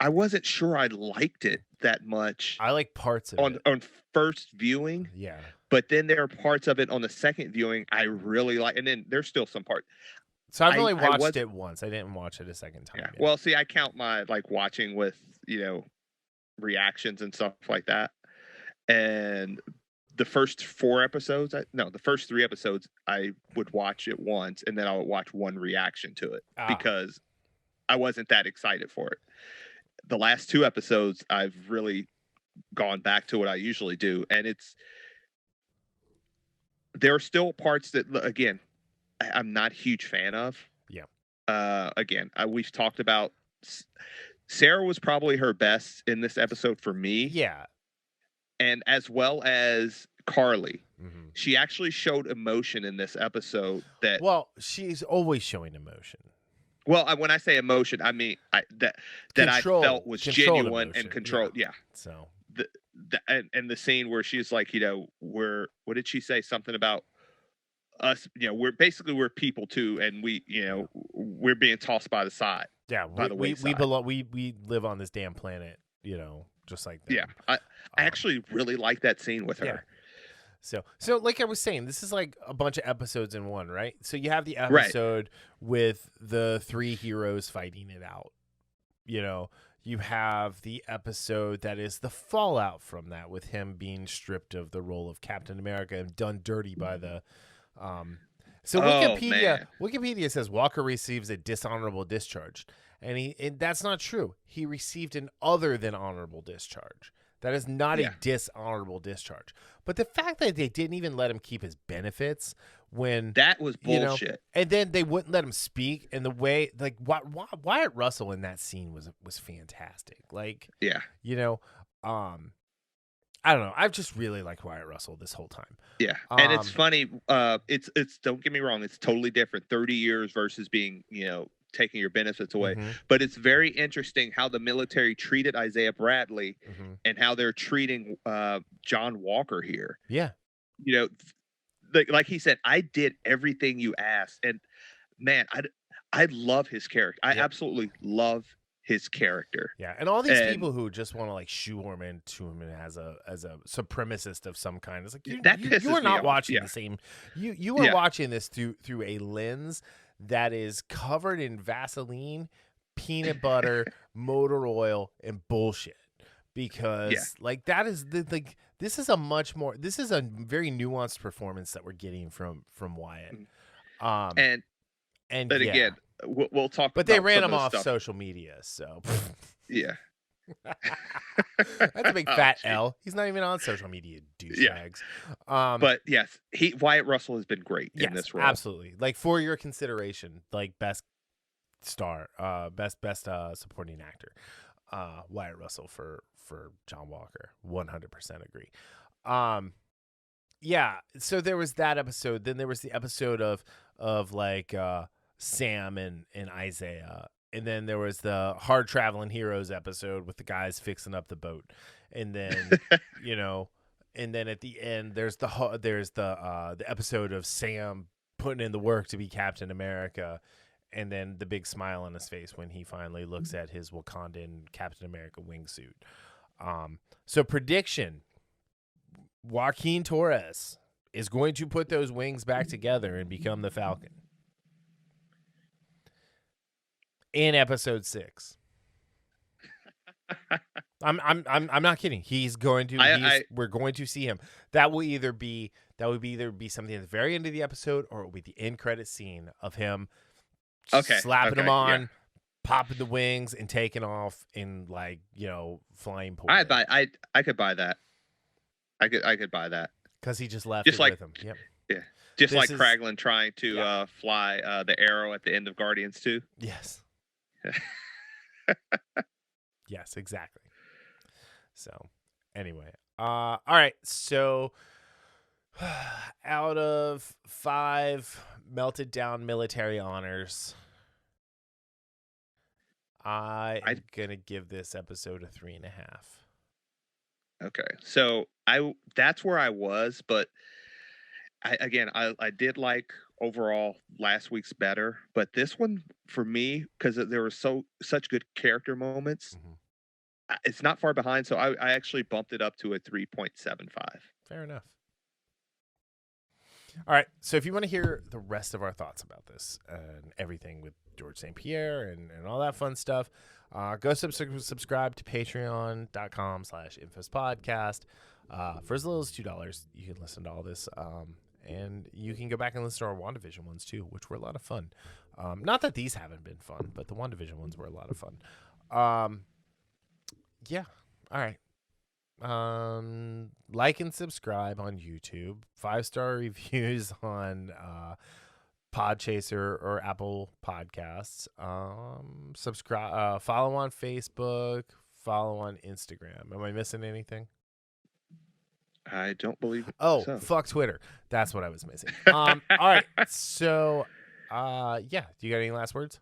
I wasn't sure I liked it that much.
I like parts of it
on first viewing.
Yeah.
But then there are parts of it on the second viewing I really like, and then there's still some parts.
So I've only watched it once. I didn't watch it a second time.
Yeah. Well, see, I count my like watching with reactions and stuff like that, and the first 4 episodes, the first 3 episodes, I would watch it once, and then I would watch one reaction to it because I wasn't that excited for it. The last 2 episodes, I've really gone back to what I usually do, and there are still parts that, again, I'm not a huge fan of.
Yeah.
Again, we've talked about Sarah was probably her best in this episode for me.
Yeah.
And as well as Carly.
Mm-hmm.
She actually showed emotion in this episode
Well, she's always showing emotion.
Well, when I say emotion, I mean that I felt was genuine and controlled. Yeah.
So
and the scene where she's like, what did she say? Something about us, we're people too, and we're being tossed by the side.
Yeah, we belong. We live on this damn planet, just like them.
Yeah, I actually really like that scene with her.
Yeah. So like I was saying, this is like a bunch of episodes in one, right? So you have the episode with the 3 heroes fighting it out. You have the episode that is the fallout from that, with him being stripped of the role of Captain America and done dirty by the. So Wikipedia says Walker receives a dishonorable discharge, and that's not true. He received an other than honorable discharge. That is not a dishonorable discharge. But the fact that they didn't even let him keep his benefits when
that was bullshit,
and then they wouldn't let him speak, and the way like Wyatt Russell in that scene was fantastic. Like, I don't know. I've just really liked Wyatt Russell this whole time.
Yeah, and it's funny. It's don't get me wrong. It's totally different. 30 years versus being taking your benefits away.
Mm-hmm.
But it's very interesting how the military treated Isaiah Bradley and how they're treating John Walker here.
Yeah.
Like he said, I did everything you asked. And man, I love his character. I absolutely love his character.
Yeah. And all these people who just want to like shoehorn into him as a supremacist of some kind. It's like you are not watching the same. You are watching this through a lens that is covered in Vaseline, peanut butter, motor oil, and bullshit. Because like that is this is a very nuanced performance that we're getting from Wyatt.
And again, we'll talk.
But they ran him off social media, so
yeah.
That's a big fat L. He's not even on social media, douchebags.
But yes, Wyatt Russell has been great in this role.
Absolutely. Like, for your consideration, like best star, best supporting actor, Wyatt Russell for John Walker. 100% agree. Yeah. So there was that episode. Then there was the episode of like Sam and Isaiah. And then there was the Hard Traveling Heroes episode with the guys fixing up the boat. And then, you know, and then at the end there's the episode of Sam putting in the work to be Captain America, and then the big smile on his face when he finally looks at his Wakandan Captain America wingsuit. So prediction, Joaquin Torres is going to put those wings back together and become the Falcon in episode 6. I'm not kidding. He's going to. We're going to see him. That would either be something at the very end of the episode, or it will be the end credit scene of him slapping him on, popping the wings, and taking off in, like, you know, flying port.
I could buy that. I could buy that
because he just left
just
with him. Yep.
Yeah. Just like Kraglin trying to fly the arrow at the end of Guardians 2.
Yes. Yes, exactly. So, anyway, all right. So, out of 5 melted down military honors, I'm gonna give this episode a 3.5.
Okay, so that's where I was, but I did like overall last week's better, but this one for me, because there were such good character moments, it's not far behind. So I actually bumped it up to a 3.75.
Fair enough. All right, so if you want to hear the rest of our thoughts about this and everything with George St. Pierre and all that fun stuff, go subscribe to patreon.com/infamouspodcast. For as little as $2, you can listen to all this. And you can go back and listen to our WandaVision ones too, which were a lot of fun. Not that these haven't been fun, but the WandaVision ones were a lot of fun. Yeah. All right. Like and subscribe on YouTube. 5-star reviews on Podchaser or Apple Podcasts. Subscribe. Follow on Facebook. Follow on Instagram. Am I missing anything?
I don't believe it.
Oh, fuck Twitter. That's what I was missing. All right. So, yeah. Do you got any last words?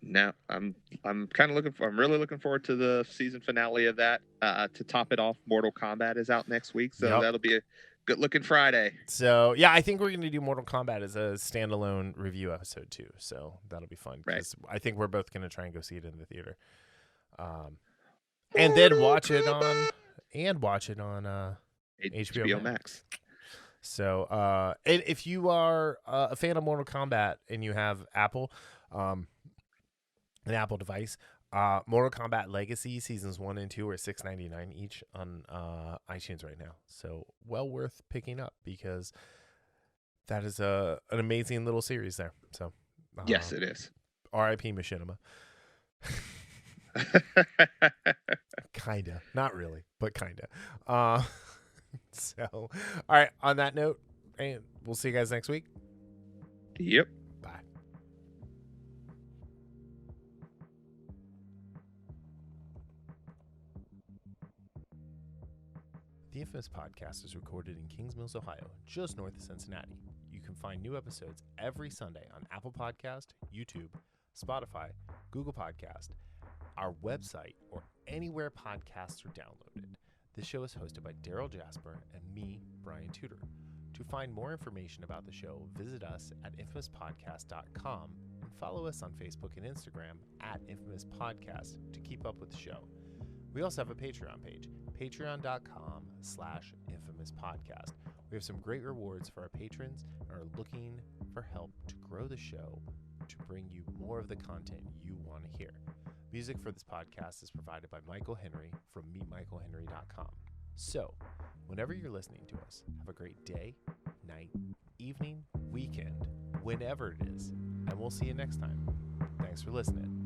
No, I'm kind of I'm really looking forward to the season finale of that. To top it off, Mortal Kombat is out next week, so that'll be a good looking Friday.
So yeah, I think we're going to do Mortal Kombat as a standalone review episode too. So that'll be fun because I think we're both going to try and go see it in the theater, and then watch it on HBO
Max.
So, and if you are a fan of Mortal Kombat and you have Apple, an Apple device, Mortal Kombat Legacy seasons 1 and 2 are $6.99 each on iTunes right now. So well worth picking up because that is an amazing little series there. So
yes, it is.
R.I.P. Machinima. Kinda, not really, but kinda. So, all right. On that note, and we'll see you guys next week.
Yep.
Bye. The Infamous Podcast is recorded in Kings Mills, Ohio, just north of Cincinnati. You can find new episodes every Sunday on Apple Podcast, YouTube, Spotify, Google Podcast, our website, or anywhere podcasts are downloaded. This show is hosted by Darryl Jasper and me, Brian Tudor. To find more information about the show, visit us at infamouspodcast.com and follow us on Facebook and Instagram at Infamous Podcast to keep up with the show. We also have a Patreon page, patreon.com/infamouspodcast. We have some great rewards for our patrons and are looking for help to grow the show to bring you more of the content you want to hear. Music for this podcast is provided by Michael Henry from meetmichaelhenry.com. So, whenever you're listening to us, have a great day, night, evening, weekend, whenever it is, and we'll see you next time. Thanks for listening.